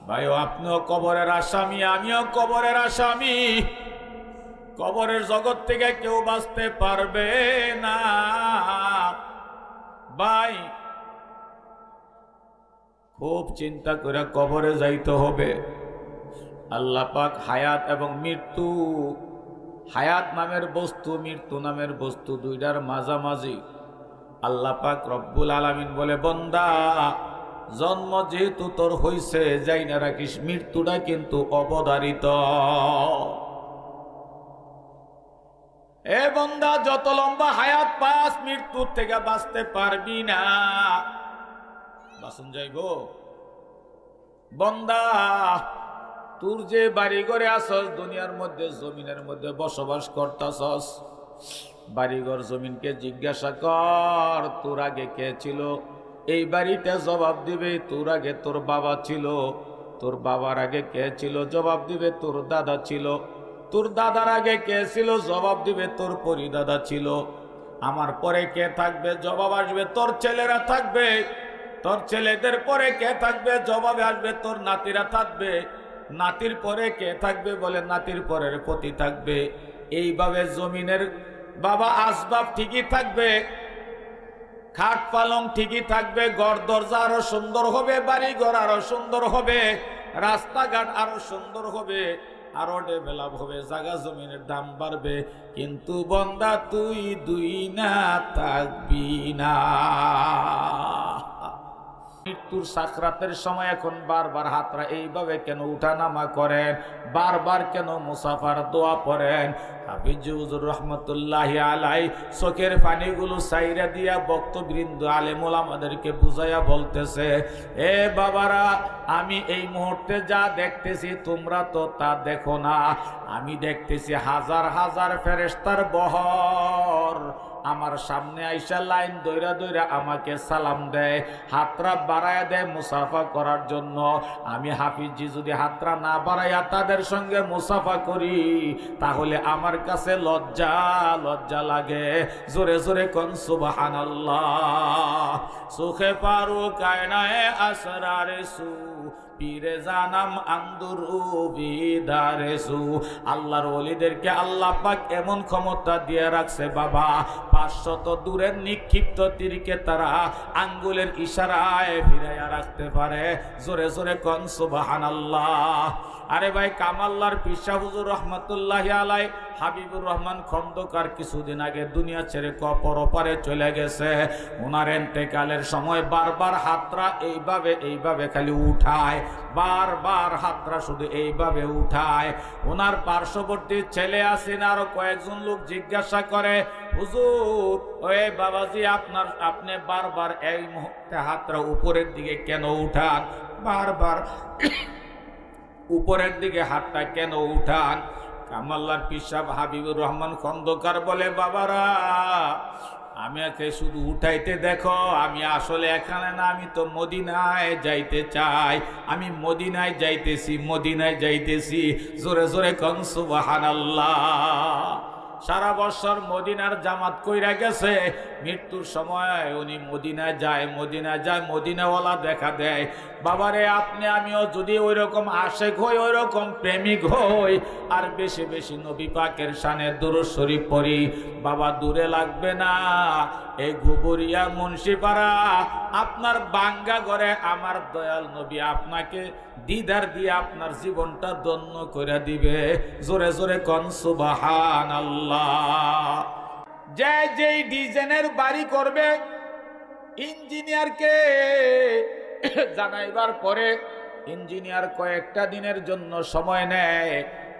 ভাইও আপনিও কবরের আসামি, আমিও কবরের আসামি। কবরের জগৎ থেকে কেউ বাঁচতে পারবে না। ভাই খুব চিন্তা করে কবরে যাইতে হবে। আল্লাহ পাক হায়াত এবং মৃত্যু, হায়াত নামের বস্তু, মৃত্যু নামের বস্তু দুইটার মাঝামাঝি আল্লাহ পাক রব্বুল আলামিন বলে, বন্দা জন্ম যেহেতু তোর হইছে, যাই না রাখিস মৃত্যুটা কিন্তু অবধারিত। এ বন্দা যত লম্বা হায়াত পাস মৃত্যুর থেকে বাঁচতে পারবি না। বাঁচন যাইব বন্দা, তোর যে বাড়ি ঘরে আসস দুনিয়ার মধ্যে, জমিনের মধ্যে বসবাস করতাছস, বাড়িঘর জমিনকে জিজ্ঞাসা কর তোর আগে কে ছিল। এই বাড়িতে জবাব দিবে তোর আগে তোর বাবা ছিল, তোর বাবার আগে কে ছিল, জবাব দিবে তোর দাদা ছিল, তোর দাদার আগে কে ছিল, জবাব দিবে তোর পরিদাদা ছিল। আমার পরে কে থাকবে, জবাব আসবে তোর ছেলেরা থাকবে, তোর ছেলেদের পরে কে থাকবে, জবাবে আসবে তোর নাতিরা থাকবে, নাতির পরে কে থাকবে, বলে নাতির পরের পতি থাকবে। এইভাবে জমিনের বাবা আসবাব ঠিকই থাকবে, খাট পালং ঠিকই থাকবে, ঘর দরজা আরো সুন্দর হবে, বাড়ি ঘর আরো সুন্দর হবে, রাস্তাঘাট আরো সুন্দর হবে, আরো ডেভেলপ হবে, জায়গা জমিনের দাম বাড়বে। কিন্তু বন্দা তুই দুই না থাকবি না। মৃত্যুর সাকরাতের সময় এখন বারবার হাতরা এইভাবে কেন উঠানামা করেন, বারবার কেন মুসাফার দোয়া পড়েন? হাফিজ হুজুর রহমতুল্লাহি আলাই চোখের পানিগুলো সাইরা দিয়া বক্তবৃন্দ আলেম ওলামাদেরকে বুঝাইয়া বলতেছে, এ বাবারা, আমি এই মুহূর্তে যা দেখতেছি তোমরা তো তা দেখো না। আমি দেখতেছি হাজার হাজার ফেরেশতার বহর আমার সামনে আইসা লাইন দইরা দইরা আমাকে সালাম দেয়, হাতরা বাড়ায়া দেয় মুসাফা করার জন্য। আমি হাফিজি যদি হাতরা না বাড়াইয়া তাদের সঙ্গে মুসাফা করি, তাহলে আমার কাছে লজ্জা লজ্জা লাগে। জোরে জোরে কোন সুবহানাল্লাহ। সুখে ফারুক আয়নায়ে আসরারে সু পীরে জানাম আন্দুরু বিদারেসু। আল্লাহর ওলিদেরকে আল্লাহ পাক এমন ক্ষমতা দিয়ে রাখছে বাবা, 500 দূরের নিক্ষিপ্ত তীরকে তারা আঙ্গুলের ইশারায় ফিরাইয়া রাখতে পারে। জোরে জোরে কোন সুবহানাল্লাহ। আরে ভাই, কামাল্লার পিসা হুজুর রহমতুল্লাহি আলাই হাবিবুর রহমান খন্দকার কিছুদিন আগে দুনিয়া ছেড়ে পরপারে চলে গেছে। ওনার ইন্তেকালের সময় বারবার হাতরা এইভাবে এইভাবে খালি উঠায়, বারবার হাতরা শুধু এইভাবে উঠায়। ওনার পার্শ্ববর্তী ছেলে আসেন আরো কয়েকজন লোক জিজ্ঞাসা করে, হুজুর ওই বাবাজি আপনি বারবার এই মুহূর্তে হাতরা উপরের দিকে কেন উঠান, বারবার উপরের দিকে হাতটা কেন উঠান? কামাল্লার পিসাব হাবিবুর রহমান খন্দকার বলে, বাবারা আমি একে শুধু উঠাইতে দেখো, আমি আসলে এখানে না, আমি তো মদিনায় যাইতে চাই, আমি মদিনায় যাইতেছি, মদিনায় যাইতেছি। জোরে জোরে কোন সুবহানাল্লাহ। সারা বছর মদিনার জামাত কইরা গেছে, মৃত্যুর সময় উনি মদিনায় যায়, মদিনায় যায়, মদিনাওয়ালা দেখা দেয়। বাবারে, আপনি আমিও যদি ওই রকম আশেক হই, ওই রকম প্রেমিক হই, আর বেশি বেশি নবী পাকের শানে দুরূদ শরীফ পড়ি, বাবা দূরে লাগবে না এই গুবরিয়া মুন্সিপাড়া আপনার বাঙ্গা ঘরে আমার দয়াল নবী আপনাকে দিদার দিয়ে আপনার জীবনটা ধন্য করে দিবে। জোরে জোরে কোন সুবহানাল্লাহ। যে যেই ডিজাইনের বাড়ি করবে ইঞ্জিনিয়ারকে জানাইবার পরে ইঞ্জিনিয়ার কয়েকটা দিনের জন্য সময় নেয়।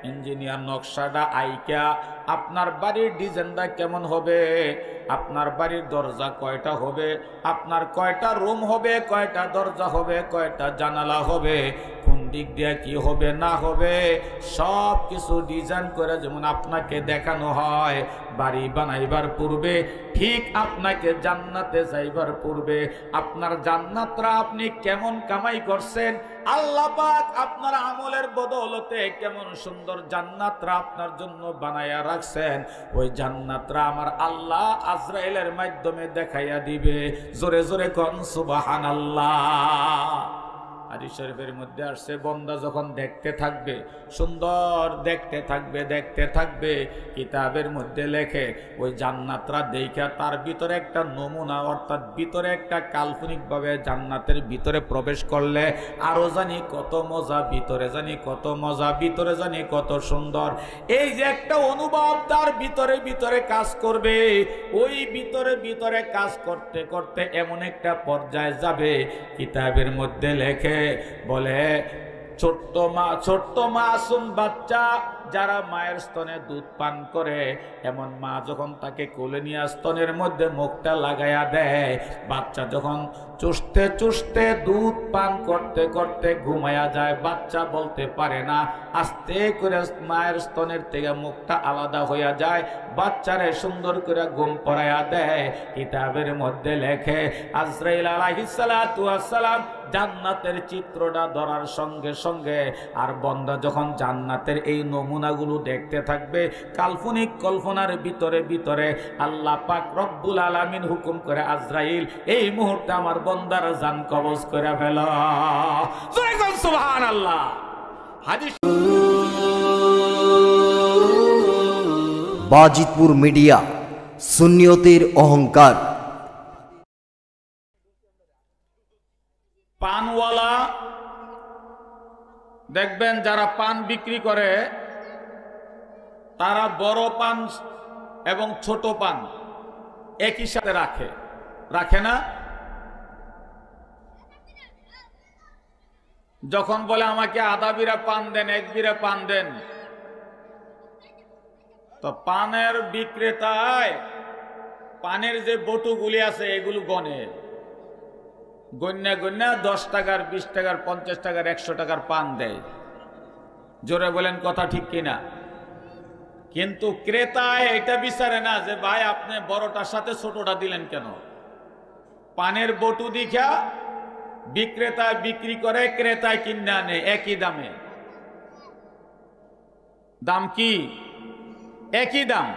ইঞ্জিনিয়ার নকশাটা আইকা আপনার বাড়ির ডিজাইনটা কেমন হবে, আপনার বাড়ির দরজা কয়টা হবে, আপনার কয়টা রুম হবে, কয়টা দরজা হবে, কয়টা জানালা হবে, কোন দিক দিয়ে কি হবে না হবে, সব কিছু ডিজাইন করে যেমন আপনাকে দেখানো হয় বাড়ি বানাইবার পূর্বে, ঠিক আপনাকে জান্নাতে যাইবার পূর্বে আপনার জান্নাতরা আপনি কেমন কামাই করছেন, আল্লাহ পাক আপনার আমলের বদৌলতে কেমন সুন্দর জান্নাতরা আপনার জন্য বানায়া রাখছেন, ওই জান্নাতরা আমার আল্লাহ আজরাইলের মাধ্যমে দেখাইয়া দিবে। জোরে জোরে কোন সুবহানাল্লাহ। হাদিস শরীফের মধ্যে আসছে, বান্দা যখন দেখতে থাকবে, সুন্দর দেখতে থাকবে, কিতাবের মধ্যে লেখে ওই জান্নাতরা দেখা তার ভিতরে একটা নমুনা, অর্থাৎ ভিতরে একটা কাল্পনিকভাবে জান্নাতের ভিতরে প্রবেশ করলে আরো জানি কত মজা, ভিতরে জানি কত মজা, ভিতরে জানি কত সুন্দর, এই যে একটা অনুভব তার ভিতরে ভিতরে কাজ করবে। ওই ভিতরে কাজ করতে করতে এমন একটা পর্যায়ে যাবে, কিতাবের মধ্যে লেখে বলে ছোট্ট মাসুম বাচ্চা যারা মায়ের স্তনে দুধ পান করে, এমন মা যখন তাকে কোলে নিয়ে স্তনের মধ্যে মুখটা লাগাইয়া দেয়, বাচ্চা যখন চুষতে চুষতে দুধ পান করতে করতে ঘুমায়া যায়, বাচ্চা বলতে পারে না, আস্তে করে মায়ের স্তনের থেকে মুখটা আলাদা হইয়া যায়, বাচ্চারে সুন্দর করে ঘুম পড়াইয়া দেয়। কিতাবের মধ্যে লেখে আজরাইল আলাইহিস সালাতু ওয়াস সালাম জান্নাতের চিত্রটা ধরার সঙ্গে সঙ্গে আর বান্দা যখন জান্নাতের এই নমুনাগুলো দেখতে থাকবে, কাল্পনিক কল্পনার ভিতরে ভিতরে আল্লাহ পাক রব্বুল আলামিন হুকুম করে, আজরাইল এই মুহূর্তে আমার বান্দার জান কবজ করে ফেল। সুবহানাল্লাহ। হাদিস বাজিতপুর মিডিয়া, সুন্নিয়তের অহংকার। পানওয়ালা দেখবেন, যারা পান বিক্রি করে তারা বড় পান এবং ছোট পান একই সাথে রাখে না। যখন বলে আমাকে আধা বিরা পান দেন, এক বিরা পান দেন, তো পানের বিক্রেতায় পানের যে বটুগুলি আছে এগুলো গণ্যা 10 টাকার, 20 টাকার, 50 টাকার, 100 টাকার পান দেয়। জোরে বলেন কথা ঠিক কিনা? কিন্তু ক্রেতায় এটা বিচারে না যে ভাই আপনি বড়টার সাথে ছোটটা দিলেন কেন। পানের বটু দেখা বিক্রেতায় বিক্রি করে, ক্রেতায় কিনে আনে একই দামে। দাম কি? একই দাম।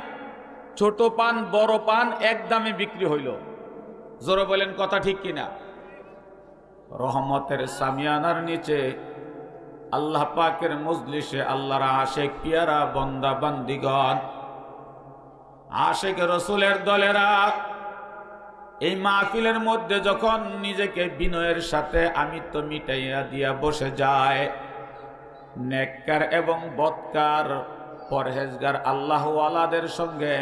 ছোট পান বড় পান এক দামে বিক্রি হইল। জোরে বলেন কথা ঠিক কিনা? রহমতের সামিয়ানার নিচে আল্লাহ পাকের মজলিসে আল্লাহর আশেক পিয়ারা বান্দা বান্দিগণ, আশেক রসুলের দলেরা এই মাহফিলের মধ্যে যখন নিজেকে বিনয়ের সাথে আমিত্ব মিটাইয়া দিয়া বসে যায়, নেককার এবং বদকার পরহেজগার আল্লাহওয়ালাদের সঙ্গে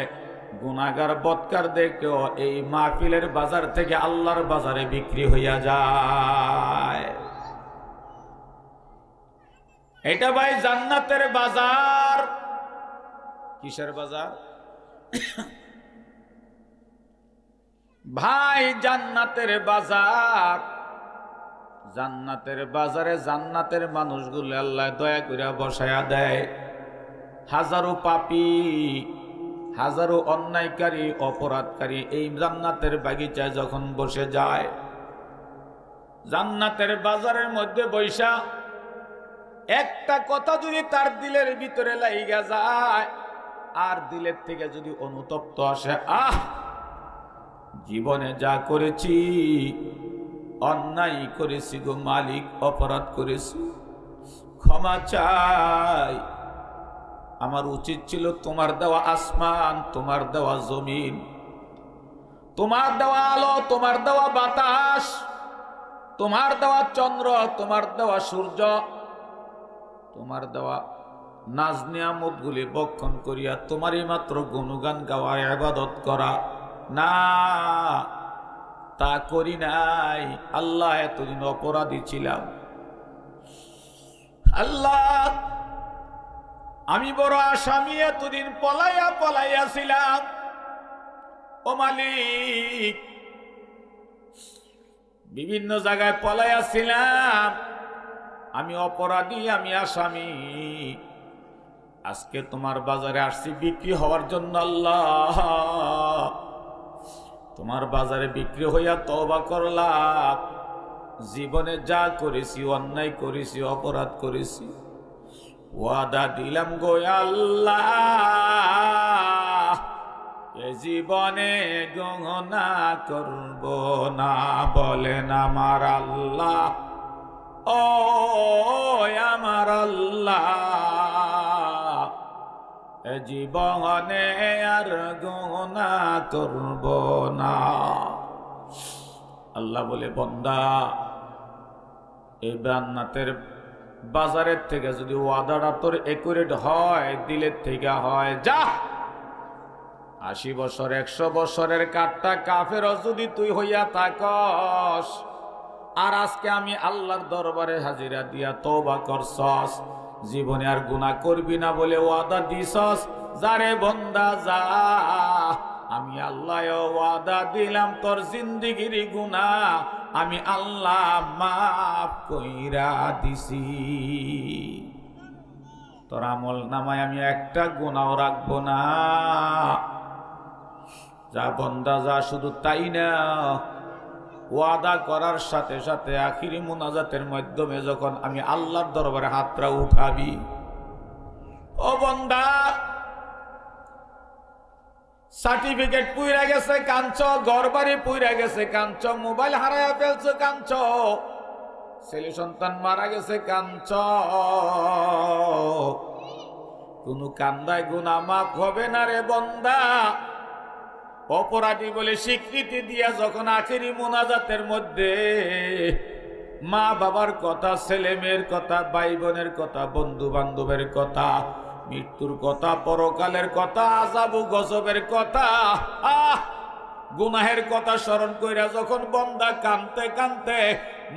গুনাহগার বদকারদেরকেও এই মাহফিলের বাজার থেকে আল্লাহর বাজারে বিক্রি হইয়া যায়। এটা ভাই জান্নাতের বাজার। কিসের বাজার ভাই? জান্নাতের বাজার। জান্নাতের বাজারে জান্নাতের মানুষগুলো আল্লাহ দয়া করে বসায়া দেয়। হাজারো পাপী, হাজারো অন্যায়কারী, অপরাধকারী এই জান্নাতের বাগিচায় যখন বসে যায়, জান্নাতের বাজারের মধ্যে বৈশা একটা কথা যদি তার দিলের ভিতরে লাইগা যায়, আর দিলের থেকে যদি অনুতপ্ত আসে, জীবনে যা করেছি অন্যায় করেছি গো মালিক, অপরাধ করেছি, ক্ষমা চাই। আমার উচিত ছিল তোমার দেওয়া আসমান, তোমার দেওয়া জমিন, তোমার দেওয়া আলো, তোমার দেওয়া বাতাস, তোমার দেওয়া চন্দ্র, তোমার দেওয়া সূর্য, তোমার দেওয়া নাজ নিয়ামত গুলি বক্ষণ করিয়া তোমারই মাত্র গুণগান গাওয়া, ইবাদত করা। না, তা করি নাই। আল্লাহ এতদিন অপরাধী ছিলাম। আল্লাহ আমি বড় আসামি, এতদিন পলাইয়া ছিলাম। ও মালিক, বিভিন্ন জায়গায় পলাইয়া ছিলাম। আমি অপরাধী, আমি আসামি। আজকে তোমার বাজারে আসছি বিক্রি হওয়ার জন্য। আল্লাহ তোমার বাজারে বিক্রি হইয়া তওবা করলাম। জীবনে যা করেছি, অন্যায় করেছি, অপরাধ করেছি, ওয়াদা দিলাম গো আল্লাহ, এ জীবনে গুনাহ করব না। বলেন আমার আল্লাহ। ও আমার আল্লাহ, এ জীবনে আর গুনাহ করব না। আল্লাহ বলে, বান্দা, এই জান্নাতের বাজারের থেকে যদি ওয়াদাটা তোর একুরেট হয়, দিলের থেকে হয়, যা 80 বছর 100 বছরের কাটটা কাফের যদি তুই হইয়া থাকস, আর আজকে আমি আল্লাহর দরবারে হাজিরা দিয়া তওবা করছস, জীবনে আর গুনাহ করবি না বলে ওয়াদা দিছস, যারে বান্দা যা, আমি আল্লাহ ওয়াদা দিলাম তোর জিন্দেগির গুনাহ আমি আল্লাহ মাফ কইরা দিছি। তোর আমল নামায় আমি একটা গুনাহ রাখবো না। যা বান্দা যা, শুধু তাই না, ওয়াদা করার সাথে সাথে আখিরি মুনাজাতের মাধ্যমে যখন আমি আল্লাহর দরবারে হাতটা উঠাবি, ও বান্দা, সার্টিফিকেট পুইরা গেছে কাঞ্চ, ঘরবাড়ি পুইরা গেছে কাঞ্চ, মোবাইল হারাইয়া ফেলছে কাঞ্চ, ছেলে সন্তান মারা গেছে কাঞ্চ, কোন কান্দায় গুনাহ মাফ হবে না রে বান্দা। অপরাধী বলে স্বীকৃতি দিয়া যখন আখেরি মুনাজাতের মধ্যে মা বাবার কথা, ছেলে মেয়ের কথা, ভাই বোনের কথা, বন্ধু বান্ধবের কথা, মৃত্যুর কথা, পরকালের কথা, আযাব গজবের কথা, গুনাহের কথা স্মরণ কইরা যখন বান্দা কানতে কানতে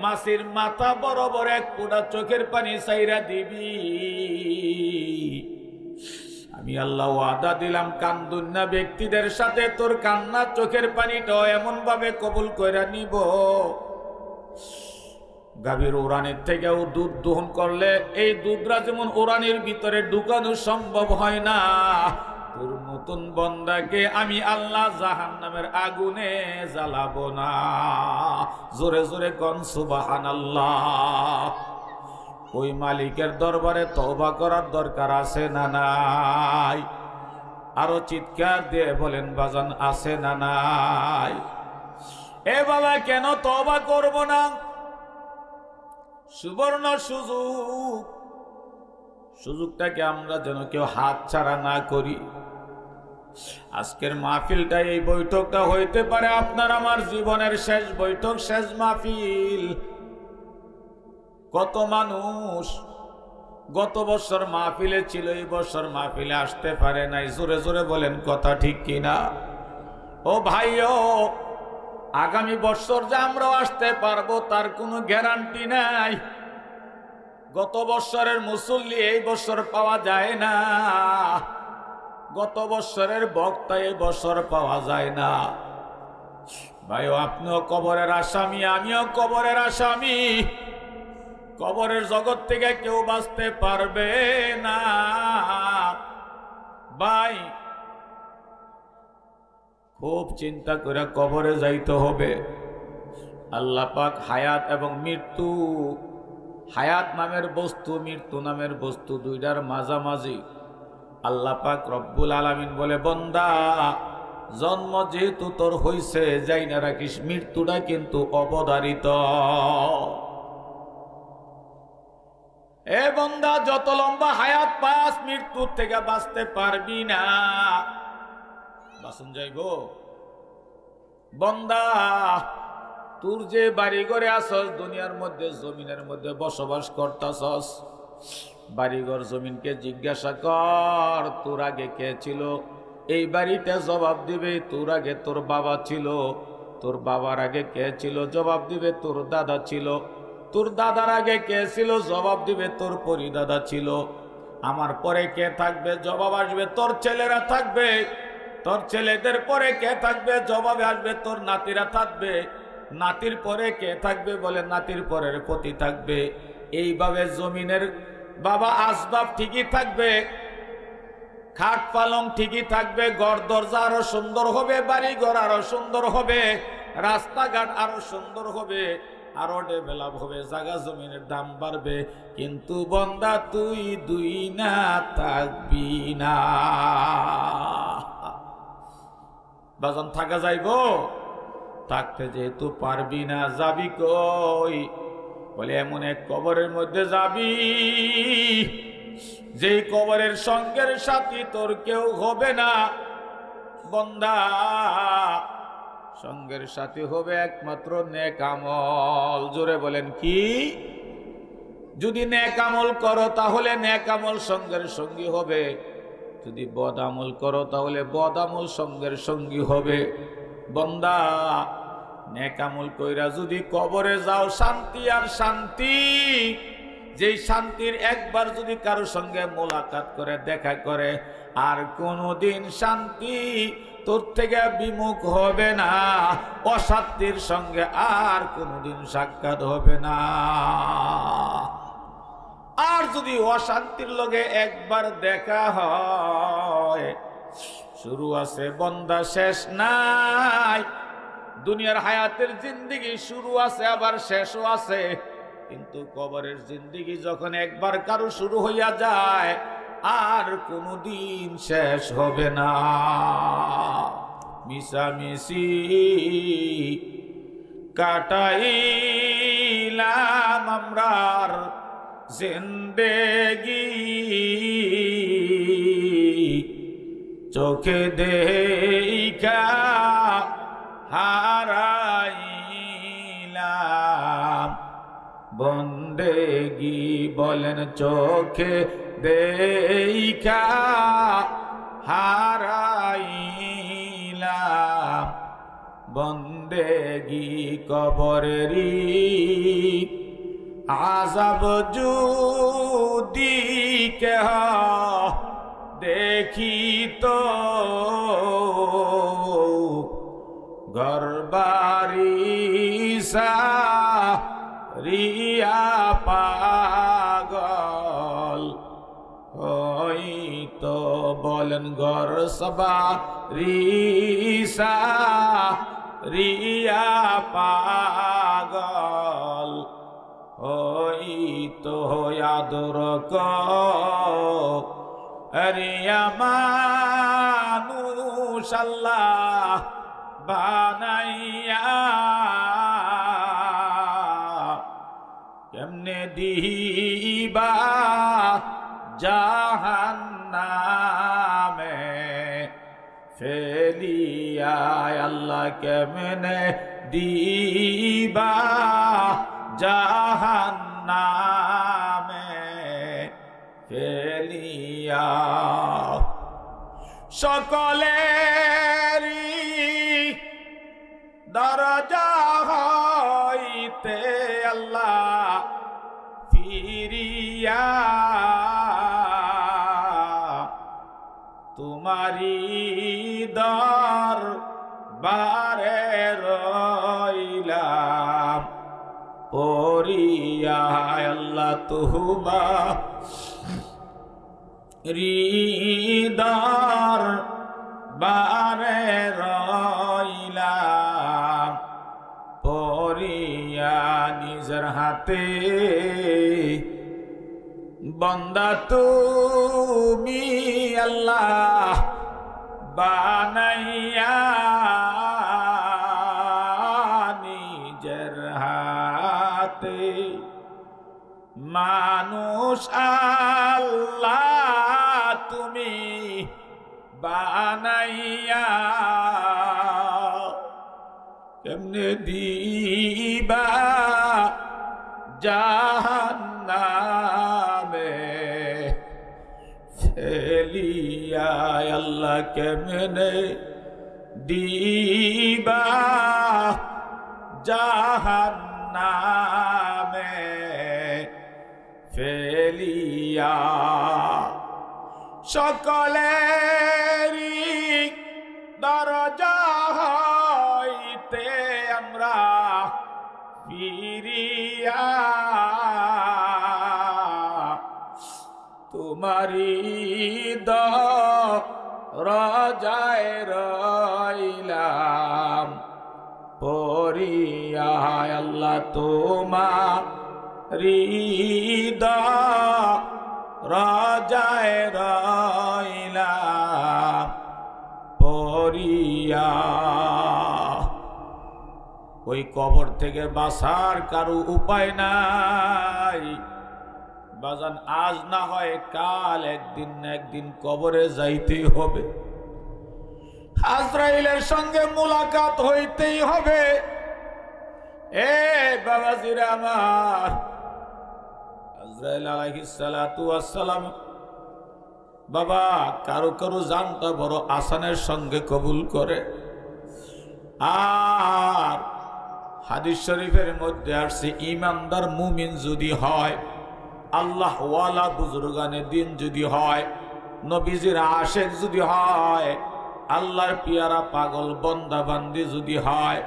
মাসির মাথা বরাবর এক ফোঁটা চোখের পানি ছাইরা দিবি, আমি আল্লাহ ওয়াদা দিলাম কান্দুন্না ব্যক্তিদের সাথে তোর কান্না চোখের পানিটাও এমন ভাবে কবুল কইরা নিব, গাভীর উড়ানের থেকেও দুধ দহন করলে এই দুধরা যেমন উড়ানের ভিতরে ঢুকানো সম্ভব হয় না, তোর মতন বান্দাকে আমি আল্লাহ জাহান্নামের আগুনে জ্বালাবো না। জোরে জোরে কোন সুবহানাল্লাহ। ওই মালিকের দরবারে তওবা করার দরকার আছে না নাই? আরো চিৎকার দিয়ে বলেন বাজান, আছে না নাই? এ বাবা, কেন তওবা করব না? সুবর্ণ সুযোগ, সুযোগটাকে আমরা যেন কেউ হাত ছাড়া না করি। আজকের মাহফিলটা, এই বৈঠকটা হইতে পারে আপনার আমার জীবনের শেষ বৈঠক, শেষ মাহফিল। কত মানুষ গত বছর মাহফিলে ছিল, এই বছর মাহফিলে আসতে পারে নাই। জোরে জোরে বলেন কথা ঠিক কিনা? ও ভাইও, আগামী বছর যে আমরাও আসতে পারবো তার কোনো গ্যারান্টি নাই। গত বছরের মুসল্লি এই বছর পাওয়া যায় না, গত বছরের বক্তা এই বছর পাওয়া যায় না। ভাইও, আপনিও কবরের আসামি, আমিও কবরের আসামি। কবরের জগৎ থেকে কেউ বাঁচতে পারবে না। ভাই, খুব চিন্তা করে কবরে যাইতে হবে। আল্লাহ পাক হায়াত এবং মৃত্যু, হায়াত নামের বস্তু, মৃত্যু নামের বস্তু, দুইটার মাঝামাঝি আল্লাহ পাক রব্বুল আলামিন বলে, বান্দা, জন্ম যেহেতু তোর হইছে, যাই না রাখিস, মৃত্যুটা কিন্তু অবধারিত। এ বান্দা, যত লম্বা হায়াত পাস, মৃত্যুর থেকে বাঁচতে পারবি না। বাঁচন যাইব? বান্দা, তোর যে বাড়ি ঘরে আসস, দুনিয়ার মধ্যে, জমিনের মধ্যে বসবাস করতাছস, বাড়িঘর জমিনকে জিজ্ঞাসা কর, তোর আগে কে ছিল? এই বাড়িতে জবাব দিবে তোর আগে তোর বাবা ছিল। তোর বাবার আগে কে ছিল? জবাব দিবে তোর দাদা ছিল। তোর দাদার আগে কে ছিল? জবাব দিবে তোর পরিদাদা ছিল। আমার পরে কে থাকবে? জবাব আসবে তোর ছেলেরা থাকবে। তোর ছেলেদের পরে কে থাকবে? জবাবে আসবে তোর নাতিরা থাকবে। নাতির পরে কে থাকবে? বলে নাতির পরের পতি থাকবে। এইভাবে জমিনের বাবা আসবাব ঠিকই থাকবে, খাট পালং ঠিকই থাকবে, ঘর দরজা আরো সুন্দর হবে, বাড়ি ঘর আরো সুন্দর হবে, রাস্তাঘাট আরো সুন্দর হবে, আরো ডেভেলপ হবে, জায়গা জমিনের দাম বাড়বে। কিন্তু বান্দা, তুই দুই না থাকবি না। বাজান, থাকা যাইব? থাকতে যেহেতু পারবি না, যাবি কই? বলে এমন এক কবরের মধ্যে যাবি যেই কবরের সঙ্গের সাথী তোর কেউ হবে না বান্দা, সঙ্গের সাথী হবে একমাত্র নেক আমল। জোরে বলেন কি? যদি নেক আমল করো তাহলে নেক আমল সঙ্গের সঙ্গী হবে, যদি বদ আমল করো তাহলে বদ আমল সঙ্গের সঙ্গী হবে। বান্দা নেক আমল কইরা যদি কবরে যাও, শান্তি আর শান্তি। যেই শান্তির একবার যদি কারো সঙ্গে মোলাকাত করে, দেখা করে, আর কোনোদিন শান্তি তোর থেকে বিমুখ হবে না, অশান্তির সঙ্গে আর কোনোদিন সাক্ষাৎ হবে না। আর যদি অশান্তির লগে একবার দেখা হয়, শুরু আছে বান্দা, শেষ নাই। দুনিয়ার হায়াতের জিন্দেগি শুরু আছে আবার শেষও আছে, কিন্তু কবরের জিন্দেগি যখন একবার কারো শুরু হইয়া যায় আর কোনোদিন শেষ হবে না। মিশামিশি কাটাইলাম আমরার জিন্দেগি, চোখে দেখা হারাইলাম বন্দেগি। বলেন চোখে দেখা হারাইলাম বন্দেগি। কবরেরই আযাব যদি কেহ দেখিত, ঘরবাড়ি সারিয়া পাগল হইতো। বলেন ঘর সবারি সারিয়া পাগল হইতো। আদর করিয়া মানুষ আল্লাহ বানাইয়া, কেমনে দিবা জাহান্নামে ফেলিয়া। আল্লাহ কেমনে দিবা জাহান্নামে ফেলিয়া। সকলেরই দরজা হইতে আল্লাহ ফিরিয়া, তোমারি দরবারে রইলাম পড়িয়া। আল্লাহ তুবা হৃদর বারে রইলাম পড়িয়া। নিজের হাতে বান্দা তুমি আল্লাহ বানাইয়া, নিজের হাতে মানুষ আল্লাহ তুমি বানাইয়া, কেমনে দিবা জাহান্নামে ফেলিয়া। আল্লাহ কেমনে দিবা জাহান্নামে ফেলিয়া। সকলেরই দরজা হইতে আমরা ফিরিয়া, তোমারি দরজায় রইলাম পড়িয়া। আল্লাহ তোমারি দরজায় রইলাম পড়িয়া। ওই কবর থেকে বাঁচার কারো উপায় নাই। বাজান আজ না হয় কাল একদিন না একদিন কবরে যাইতেই হবে, আজরাইলের সঙ্গে মুলাকাত হইতেই হবে। এ বাবাজিরা আমার, আজরাইল আলাইহিস সালাতু ওয়াস সালাম বাবা কারো কারো জানটা বড় আসানের সঙ্গে কবুল করে। আর হাদিস শরীফের মধ্যে আসছে ঈমানদার মুমিন যদি হয়, আল্লাহ ওয়ালা বুজুর্গানে দিন যদি হয়, নবীজির আশেক যদি হয়, আল্লাহর পিয়ারা পাগল বন্দা বান্দি যদি হয়,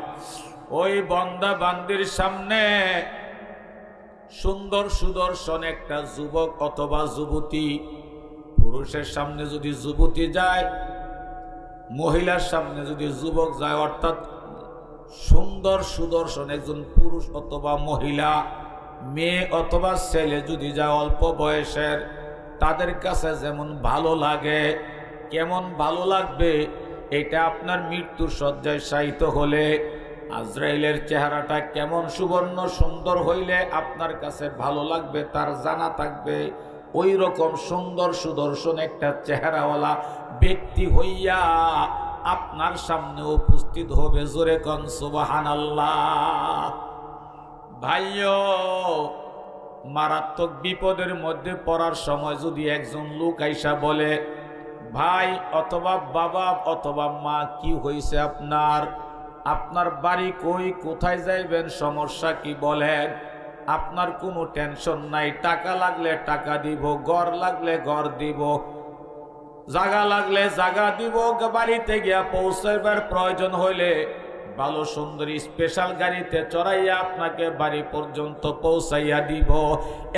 ওই বন্দা বান্দির সামনে সুন্দর সুদর্শন একটা যুবক অথবা যুবতী, পুরুষের সামনে যদি যুবতী যায়, মহিলার সামনে যদি যুবক যায়, অর্থাৎ সুন্দর সুদর্শন একজন পুরুষ অথবা মহিলা, মেয়ে অথবা ছেলে যদি যায় অল্প বয়সের, তাদের কাছে যেমন ভালো লাগে, কেমন ভালো লাগবে এটা আপনার মৃত্যুর শয্যায় শায়িত হলে আজরাইলের চেহারাটা কেমন সুবর্ণ সুন্দর হইলে আপনার কাছে ভালো লাগবে তার জানা থাকবে। ওই রকম সুন্দর সুদর্শন একটা চেহারাওয়ালা ব্যক্তি হইয়া আপনার সামনে উপস্থিত হবে। জোরে কোন সুবহানাল্লাহ। ভাইও, মারাত্মক বিপদের মধ্যে পড়ার সময় যদি একজন লোক আইসা বলে, ভাই অথবা বাবা অথবা মা কি হয়েছে আপনার, আপনার বাড়ি কই, কোথায় যাইবেন, সমস্যা কি বলেন, আপনার কোনো টেনশন নাই, টাকা লাগলে টাকা দিব, ঘর লাগলে ঘর দিব, জায়গা লাগলে জায়গা দিব, বাড়িতে গিয়া পৌঁছাইবার প্রয়োজন হইলে ভালো সুন্দর স্পেশাল গাড়িতে চড়াইয়া আপনাকে বাড়ি পর্যন্ত পৌঁছাইয়া দিব।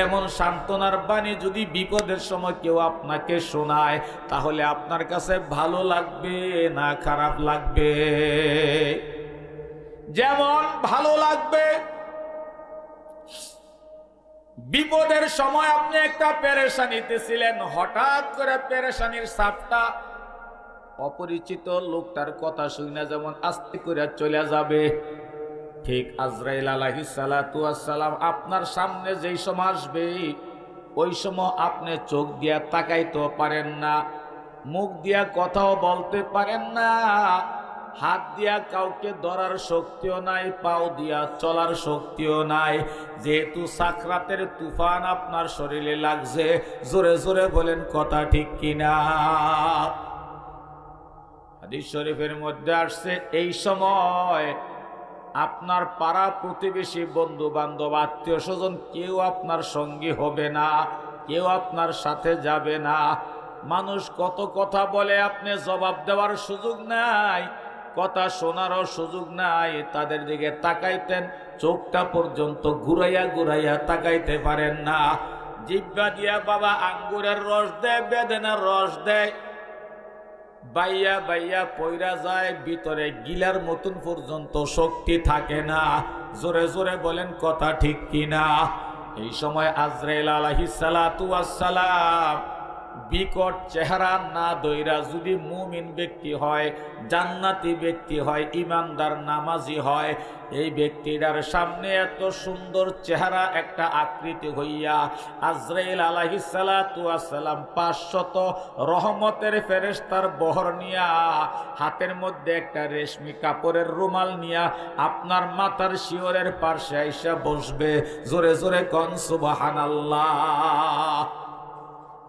এমন সান্ত্বনার বাণী যদি বিপদের সময় কেউ আপনাকে শোনায়, তাহলে আপনার কাছে ভালো লাগবে না খারাপ লাগবে? যেমন ভালো লাগবে, বিপদের সময় আপনি একটা পেরেশানিতে ছিলেন, হঠাৎ করে পেরেশানির চাপটা অপরিচিত লোকটার কথা শুনে যেমন আস্তে করে চলে যাবে, ঠিক আজরাইল আলাইহিস সালাতু ওয়াস সালাম আপনার সামনে যেই সময় আসবে, ওই সময় আপনি চোখ দিয়া তাকাইতেও পারেন না, মুখ দিয়া কথাও বলতে পারেন না, হাত দিয়া কাউকে ধরার শক্তিও নাই, পাও দিয়া চলার শক্তিও নাই, যেহেতু সাকরাতের তুফান আপনার শরীরে লাগছে। জোরে জোরে বলেন কথা ঠিক কিনা? হাদিস শরীফের মধ্যে আসছে, এই সময় আপনার পাড়া প্রতিবেশী বন্ধু বান্ধব আত্মীয় স্বজন কেউ আপনার সঙ্গী হবে না, কেউ আপনার সাথে যাবে না। মানুষ কত কথা বলে, আপনি জবাব দেওয়ার সুযোগ নাই, কথা শোনারও সুযোগ নাই, তাদের দিকে তাকাইতেন, চোখটা পর্যন্ত ঘুরাইয়া ঘুরাইয়া তাকাইতে পারেন না। জিহ্বা দিয়া বাবা আঙ্গুরের রস দেয়, বেদেনার রস দেয়, বাইয়া বাইয়া পয়রা যায়, ভিতরে গিলার মতন পর্যন্ত শক্তি থাকে না। জোরে জোরে বলেন কথা ঠিক কিনা? এই সময় আজরাইল আলাইহিস সালাতু ওয়াস সালাম বিকট চেহারা না দইরা যদি মুমিন ব্যক্তি হয়, জান্নাতি ব্যক্তি হয়, ইমানদার নামাজি হয়, এই ব্যক্তিটার সামনে এত সুন্দর চেহারা একটা আকৃতি হইয়া আজরাইল আলাইহিস সালাতু ওয়াস সালাম 500 রহমতের ফেরেশতার বহর নিয়া, হাতের মধ্যে একটা রেশমি কাপড়ের রুমাল নিয়া আপনার মাথার শিওরের পাশে আইসা বসবে। জোরে জোরে কোন সুবহানাল্লাহ।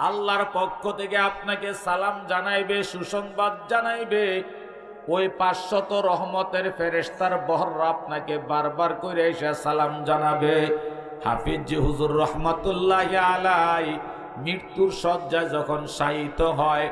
আল্লাহর পক্ষ থেকে আপনাকে সালাম জানাইবে, সুসংবাদ জানাইবে। ওই 500 রহমতের ফেরেশতার বহর আপনাকে বারবার করে এসে সালাম জানাবে। হাফিজ জি হুজুর রহমাতুল্লাহি আলাইহি মৃত্যুর শয্যায় যখন শায়িত হয়,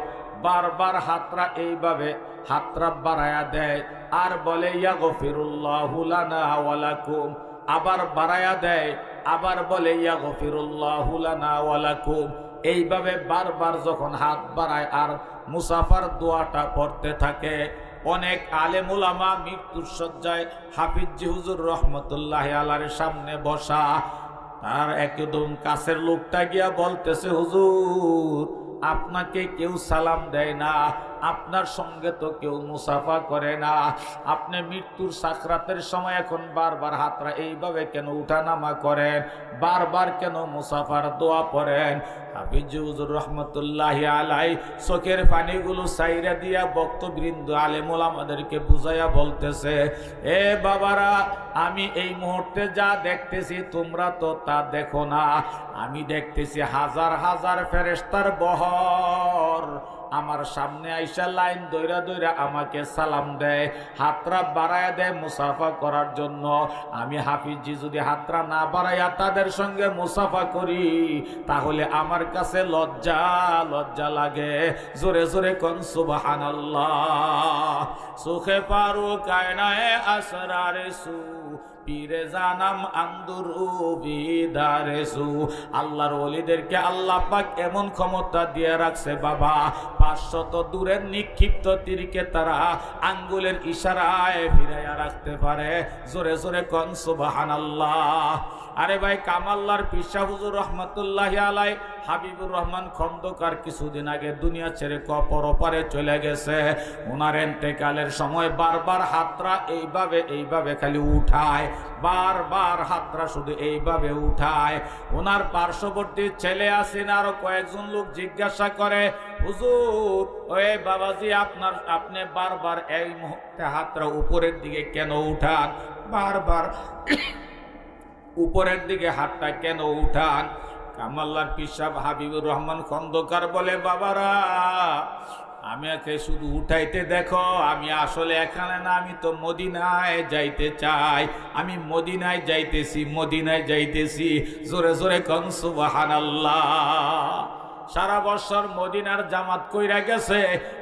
বারবার হাতরা এইভাবে হাতরা বাড়ায়া দেয় আর বলে ইয়াগফিরুল্লাহু লানা ওয়া লাকুম, আবার বাড়ায়া দেয়, আবার বলে ইয়াগফিরুল্লাহু লানা ওয়া লাকুম। এইভাবে বারবার যখন হাত বাড়ায় আর মুসাফার দোয়াটা পড়তে থাকে, অনেক আলেম উলামা মৃত্যুর শয্যায় হাফিজ জি হুজুর রহমতুল্লাহি আলাইহির সামনে বসা, তার একদম কাছের লোকটা গিয়া বলতেছে, হুজুর আপনাকে কেউ সালাম দেয় না, আপনার সঙ্গে তো কেউ মুসাফা করে না, আপনি মৃত্যুর সাকরাতের সময় এখন বারবার হাতরা এইভাবে কেন উঠানামা করেন, বারবার কেন মুসাফার দোয়া পড়েন? হাফিজ হুজুর রহমতুল্লাহি আলাই চোখের পানিগুলো সাইরা দিয়া বক্তবৃন্দ আলেমুল আমাদেরকে বুঝাইয়া বলতেছে, এ বাবারা, আমি এই মুহূর্তে যা দেখতেছি তোমরা তো তা দেখো না। আমি দেখতেছি হাজার হাজার ফেরেশতার বহর আমার সামনে আইসা লাইন দইরা দইরা আমাকে সালাম দেয়, হাতরা বাড়ায়া দেয় মুসাফা করার জন্য। আমি হাফিজি যদি হাতরা না বাড়াইয়া তাদের সঙ্গে মুসাফা করি তাহলে আমার কাছে লজ্জা লজ্জা লাগে। জোরে জোরে কোন সুবহানাল্লাহ। সুখে পারু কায়নায়ে আসরারে সু পীরে জানাম আন্দুরু বিদারেসু। আল্লাহর ওলিদেরকে আল্লাহ পাক এমন ক্ষমতা দিয়ে রাখছে বাবা, 500 দূরের নিক্ষিপ্ত তীরকে তারা আঙ্গুলের ইশারায় ফিরাইয়া রাখতে পারে। জোরে জোরে কোন সুবহানাল্লাহ। আরে ভাই, কামাল্লার পিসা হুজুর রহমতুল্লাহি আলাই হাবিবুর রহমান খন্দকার কিছুদিন আগে দুনিয়া ছেড়ে পরপারে চলে গেছে। ওনার ইন্তেকালের সময় বারবার হাতরা এইভাবে এইভাবে খালি উঠায়, বারবার হাতরা শুধু এইভাবে উঠায়। ওনার পার্শ্ববর্তী ছেলে আসেন আরো কয়েকজন লোক জিজ্ঞাসা করে, হুজুর ওই বাবাজি আপনি বারবার এই মুহূর্তে হাতরা উপরের দিকে কেন উঠান, বারবার উপরের দিকে হাতটা কেন উঠান? কামাল্লার পিসাব হাবিবুর রহমান খন্দকার বলে, বাবারা আমাকে শুধু উঠাইতে দেখো, আমি আসলে এখানে না, আমি তো মদিনায় যাইতে চাই, আমি মদিনায় যাইতেছি, মদিনায় যাইতেছি। জোরে জোরে কোন সুবহানাল্লাহ। সারা বছর মদিনার জামাত কইরা গেছে,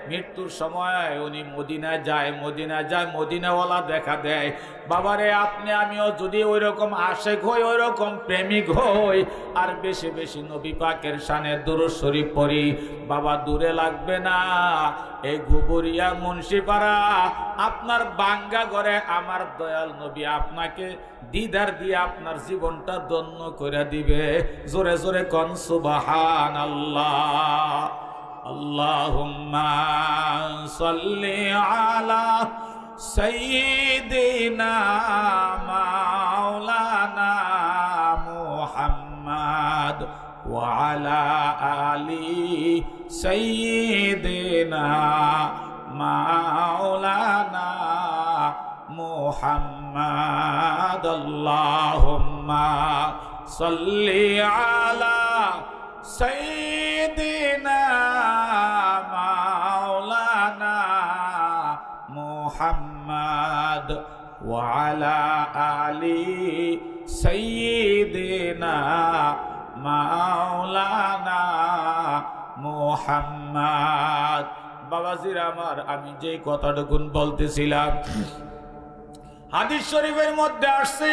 মৃত্যুর সময় উনি মদিনায় যায়, মদিনায় যায়, মদিনাওয়ালা দেখা দেয়। বাবারে, আপনি আমিও যদি ওই রকম আশেক হই, ওই রকম প্রেমিক হই, আর বেশি বেশি নবী পাকের শানে দুরূদ শরীফ পড়ি, বাবা দূরে লাগবে না এই গুবরিয়া মুন্সিপাড়া আপনার বাঙ্গা ঘরে আমার দয়াল নবী আপনাকে দিদার দিয়ে আপনার জীবনটা ধন্য করে দিবে। জোরে জোরে কোন সুবহানাল্লাহ। আল্লাহুম্মা সাল্লি আলা সাইয়্যিদিনা মাওলানা মুহাম্মদ ওয়া আলা আলি সাইয়্যিদিনা মাওলানা মুহাম্মদ। আল্লাহুম্মা সাল্লি আলা সাইয়্যিদিনা মাওলানা মুহাম্মদ ওয়া আলা আলি সাইয়্যিদিনা মাওলানা মুহাম্মদ। বাবাজির আমার, আমি যে কথাটুকুন বলতেছিলাম, হাদিস শরীফের মধ্যে আসছে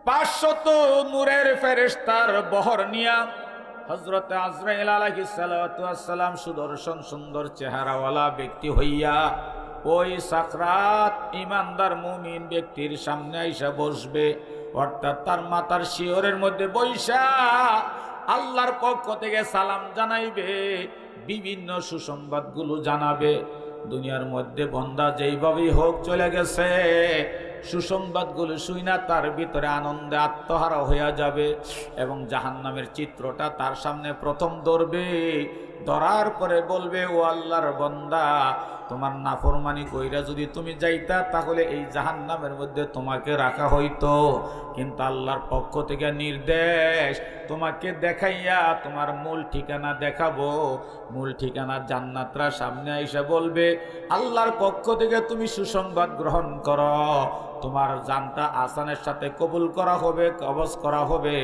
500 নূরের ফেরেশতার বহর নিয়া হযরত আজরাইল আলাইহিস সালাতু ওয়াস সালাম সুদর্শন সুন্দর চেহারাওয়ালা ব্যক্তি হইয়া ওই সাকরাত ইমানদার মুমিন ব্যক্তির সামনে আইসা বসবে, অর্থাৎ তার মাথার শিয়রের মধ্যে বৈশা আল্লাহর পক্ষ থেকে সালাম জানাইবে, বিভিন্ন সুসংবাদগুলো জানাবে। দুনিয়ার মধ্যে বন্দা যেইভাবেই হোক চলে গেছে, সুসংবাদগুলো শুইনা তার ভিতরে আনন্দে আত্মহারা হইয়া যাবে এবং জাহান্নামের চিত্রটা তার সামনে প্রথম ধরবে। ধরার পরে বলবে, ও আল্লাহর বন্দা, তোমার নাফরমানি কইরা যদি তুমি যাইতা তাহলে এই জাহান্নামের মধ্যে তোমাকে রাখা হইতো, কিন্তু আল্লাহর পক্ষ থেকে নির্দেশ, তোমাকে দেখাইয়া তোমার মূল ঠিকানা দেখাবো। মূল ঠিকানা জান্নাতরা সামনে আইসা বলবে, আল্লাহর পক্ষ থেকে তুমি সুসংবাদ গ্রহণ করো, তোমার জানটা আসানের সাথে কবুল করা হবে, কবজ করা হবে।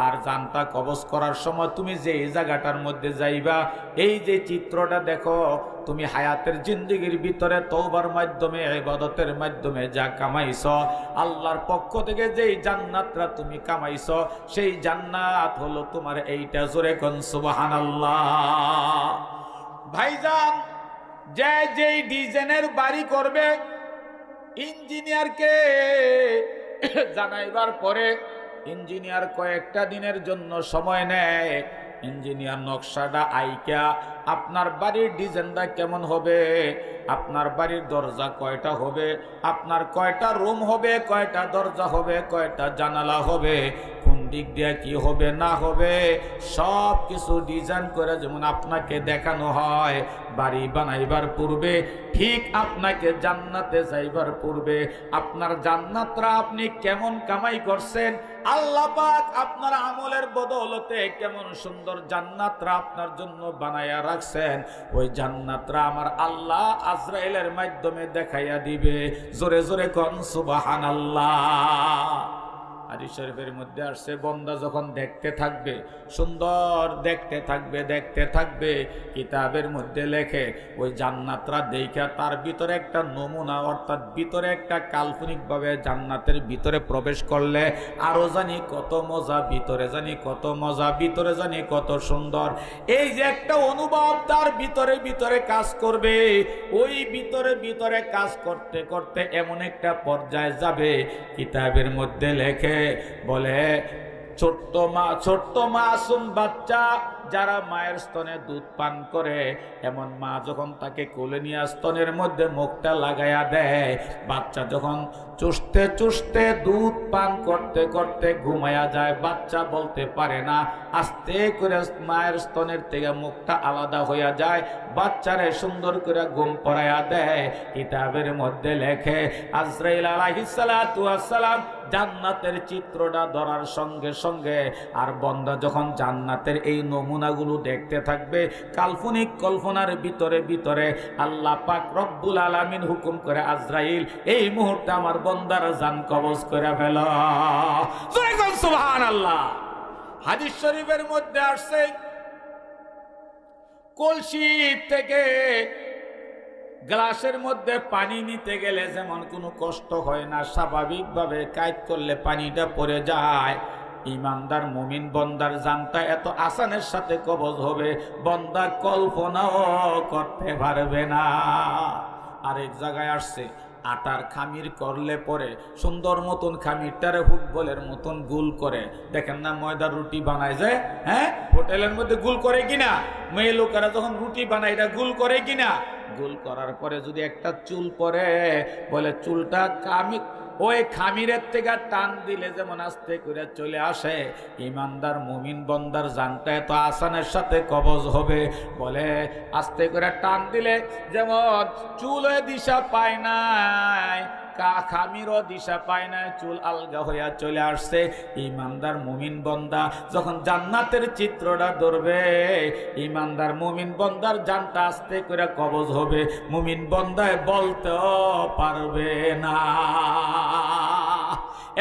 আর জানটা কবজ করার সময় তুমি যে জায়গাটার মধ্যে যাইবা, এই যে চিত্রটা দেখো, তুমি হায়াতের জিন্দেগির ভিতরে তওবার মাধ্যমে, ইবাদতের মাধ্যমে যা কামাইছো, আল্লাহর পক্ষ থেকে যেই জান্নাতটা তুমি কামাইছো, সেই জান্নাত হলো তোমার এইটা। জোরে কোন সুবহানাল্লাহ। ভাইজান, যে যেই ডিজাইনের বাড়ি করবে, ইঞ্জিনিয়ারকে জানাইবার পরে ইঞ্জিনিয়ার কয়েকটা দিনের জন্য সময় নেয়, ইঞ্জিনিয়ার নকশাটা আইকা আপনার বাড়ির ডিজাইনটা কেমন হবে, আপনার বাড়ির দরজা কয়টা হবে, আপনার কয়টা রুম হবে, কয়টা দরজা হবে, কয়টা জানালা হবে, কোন দিক দিয়ে কি হবে না হবে, সব কিছু ডিজাইন করে যেমন আপনাকে দেখানো হয় বাড়ি বানাইবার পূর্বে, ঠিক আপনাকে জান্নাতে যাইবার পূর্বে আপনার জান্নাতরা আপনি কেমন কামাই করছেন, আল্লাহ পাক আপনার আমলের বদৌলতে কেমন সুন্দর জান্নাতরা আপনার জন্য বানায়া রাখছেন, ওই জান্নাতরা আমার আল্লাহ আজরাইলের মাধ্যমে দেখাইয়া দিবে। জোরে জোরে কোন সুবহানাল্লাহ। হাদিস শরীফের মধ্যে আসছে, বান্দা যখন দেখতে থাকবে, সুন্দর দেখতে থাকবে, দেখতে থাকবে, কিতাবের মধ্যে লেখে ওই জান্নাতরা দেখা তার ভিতরে একটা নমুনা, অর্থাৎ ভিতরে একটা কাল্পনিকভাবে জান্নাতের ভিতরে প্রবেশ করলে আরো জানি কত মজা, ভিতরে জানি কত মজা, ভিতরে জানি কত সুন্দর, এই যে একটা অনুভব তার ভিতরে ভিতরে কাজ করবে, ওই ভিতরে ভিতরে কাজ করতে করতে এমন একটা পর্যায়ে যাবে, কিতাবের মধ্যে লেখে বলে ছোট্ট মাসুম বাচ্চা যারা মায়ের স্তনে দুধ পান করে, এমন মা যখন তাকে কোলে নিয়ে স্তনের মধ্যে মুখটা লাগাইয়া দেয়, বাচ্চা যখন চুষতে চুষতে দুধ পান করতে করতে ঘুমায়া যায়, বাচ্চা বলতে পারে না, আস্তে করে মায়ের স্তনের থেকে মুখটা আলাদা হইয়া যায়, বাচ্চারে সুন্দর করে ঘুম পড়াইয়া দেয়। কিতাবের মধ্যে লেখে আজরাইল আলাইহিস সালাতু ওয়াস সালাম জান্নাতের চিত্রটা ধরার সঙ্গে সঙ্গে আর বান্দা যখন জান্নাতের এই নমুনাগুলো দেখতে থাকবে, কাল্পনিক কল্পনার ভিতরে ভিতরে আল্লাহ পাক রব্বুল আলামিন হুকুম করে, আজরাইল এই মুহূর্তে আমার বান্দার জান কবজ করে ফেল। জোরে বল সুবহানাল্লাহ। হাদিস শরীফের মধ্যে আসছে, কলসি থেকে গ্লাসের মধ্যে পানি নিতে গেলে যেমন কোনো কষ্ট হয় না, স্বাভাবিকভাবে কাজ করলে পানিটা পড়ে যায়, ইমানদার মুমিন বন্দার জানটা এত আসানের সাথে কবজ হবে বন্দা কল্পনাও করতে পারবে না। আরেক জায়গায় আসছে, আটার খামির করলে পরে সুন্দর মতন খামিরটারে ফুটবলের মতন গুল করে, দেখেন না ময়দার রুটি বানায় যায়, হ্যাঁ হোটেলের মধ্যে গুল করে কিনা, মেয়ে লোকেরা যখন রুটি বানায় এটা গুল করে কিনা, গোল করার পরে যদি একটা চুল পরে, বলে চুলটা ওই খামিরের থেকে টান দিলে যেমন আস্তে করে চলে আসে, ইমানদার মুমিন বন্দার জানটা এত আসানের সাথে কবজ হবে, বলে আস্তে করে টান দিলে যেমন চুলে দিশা পায় নাই, খামিরও দিশা পায় না, চুল আলগা হইয়া চলে আসছে, ইমানদার মুমিন বন্দা যখন জান্নাতের চিত্রটা ধরবে, ইমানদার মুমিন বন্দার জানটা আস্তে করে কবজ হবে, মুমিন বন্দায় বলতেও পারবে না।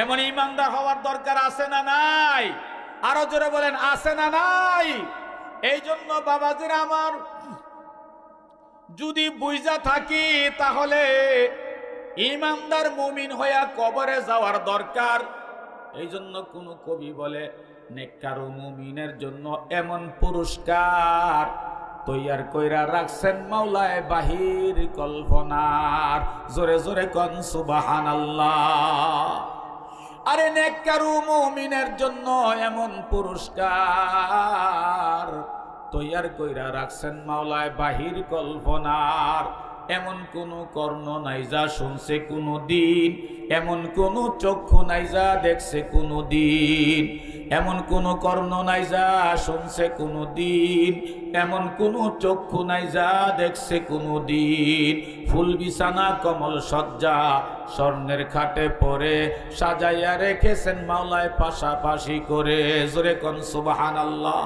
এমন ইমানদার হওয়ার দরকার আছে না নাই? আরো জোরে বলেন আছে না নাই? এই জন্য বাবাজিরা আমার, যদি বুঝা থাকি তাহলে ইমানদার মুমিন হইয়া কবরে যাওয়ার দরকার। এই জন্য কোন কবি বলে, নেককার মুমিনের জন্য এমন পুরস্কার তৈয়ার কইরা রাখছেন মাওলায় বাহির কল্পনার। জোরে জোরে কোন সুবহানাল্লাহ। আরে নেককার মুমিনের জন্য এমন পুরস্কার তৈয়ার কইরা রাখছেন মাওলায় বাহির কল্পনার। এমন কোন কর্ণ নাই যা শুনছে কোনো দিন, এমন কোন চক্ষু নাই যা দেখছে কোনো দিন, এমন কোন কর্ণ নাই যা শুনছে কোনো দিন, এমন কোন চক্ষু নাই যা দেখছে কোনো দিন। ফুল বিছানা কমল সজ্জা স্বর্ণের খাটে পরে সাজাইয়া রেখেছেন মাওলায় পাশাপাশি করে। জোরে কোন সুবহানাল্লাহ।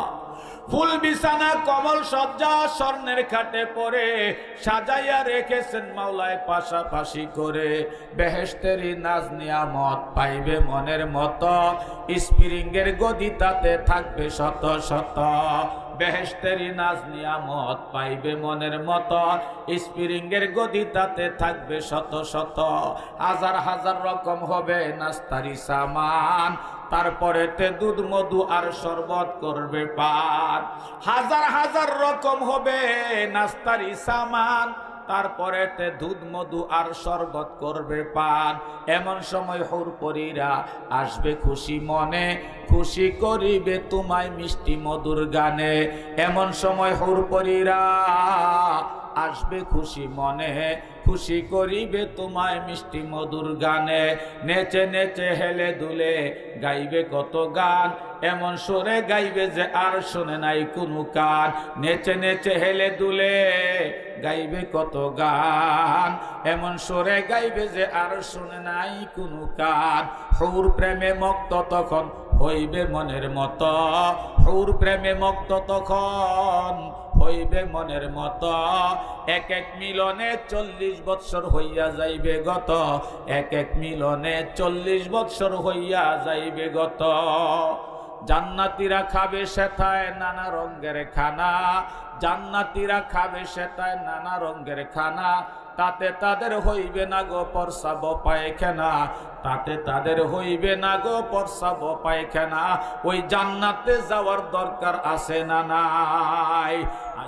ফুল বিছানা কমল সজ্জা স্বর্ণের খাটে পরে সাজাইয়া রেখেছেন মাওলায় পাশাপাশি করে। বেহেশতেরি নাজ নিয়ামত পাইবে মনের মতো, স্প্রিংয়ের গদি তাতে থাকবে শত শত। বেহেশতেরি নাজ নিয়ামত পাইবে মনের মতো, স্প্রিংয়ের গদি তাতে থাকবে শত শত। হাজার হাজার রকম হবে নাস্তারি সামান, তারপরে তে দুধ মধু আর শরবত করবে পান। হাজার হাজার রকম হবে নাস্তারি সামান, তারপরেতে দুধ মধু আর শরবত করবে পান। এমন সময় হুর পরীরা আসবে খুশি মনে, খুশি করিবে তোমায় মিষ্টি মধুর গানে। এমন সময় হুর পরীরা আসবে খুশি মনে, খুশি করিবে তোমায় মিষ্টি মধুর গানে। নেচে নেচে হেলে দুলে গাইবে কত গান, এমন সুরে গাইবে যে আর শুনে নাই কোনো কান। নেচে নেচে হেলে দুলে গাইবে কত গান, এমন সুরে গাইবে যে আর শুনে নাই কোনো কান। হুর প্রেমে মক্ত তখন হইবে মনের মতো, হুর প্রেমে মক্ত তখন হইবে মনের মতো। এক এক মিলনে 40 বৎসর হইয়া যাইবে গত, এক এক মিলনে 40 বৎসর হইয়া যাইবে গত। জান্নাতীরা খাবে সেথায় নানা রঙের খানা, জান্নাতীরা খাবে সেথায় নানা রঙের খানা। তাতে তাদের হইবে না গো প্রস্রাব পায়খানা, তাতে তাদের হইবে না গো প্রস্রাব পায়খানা। ওই জান্নাতে যাওয়ার দরকার আছে না নাই?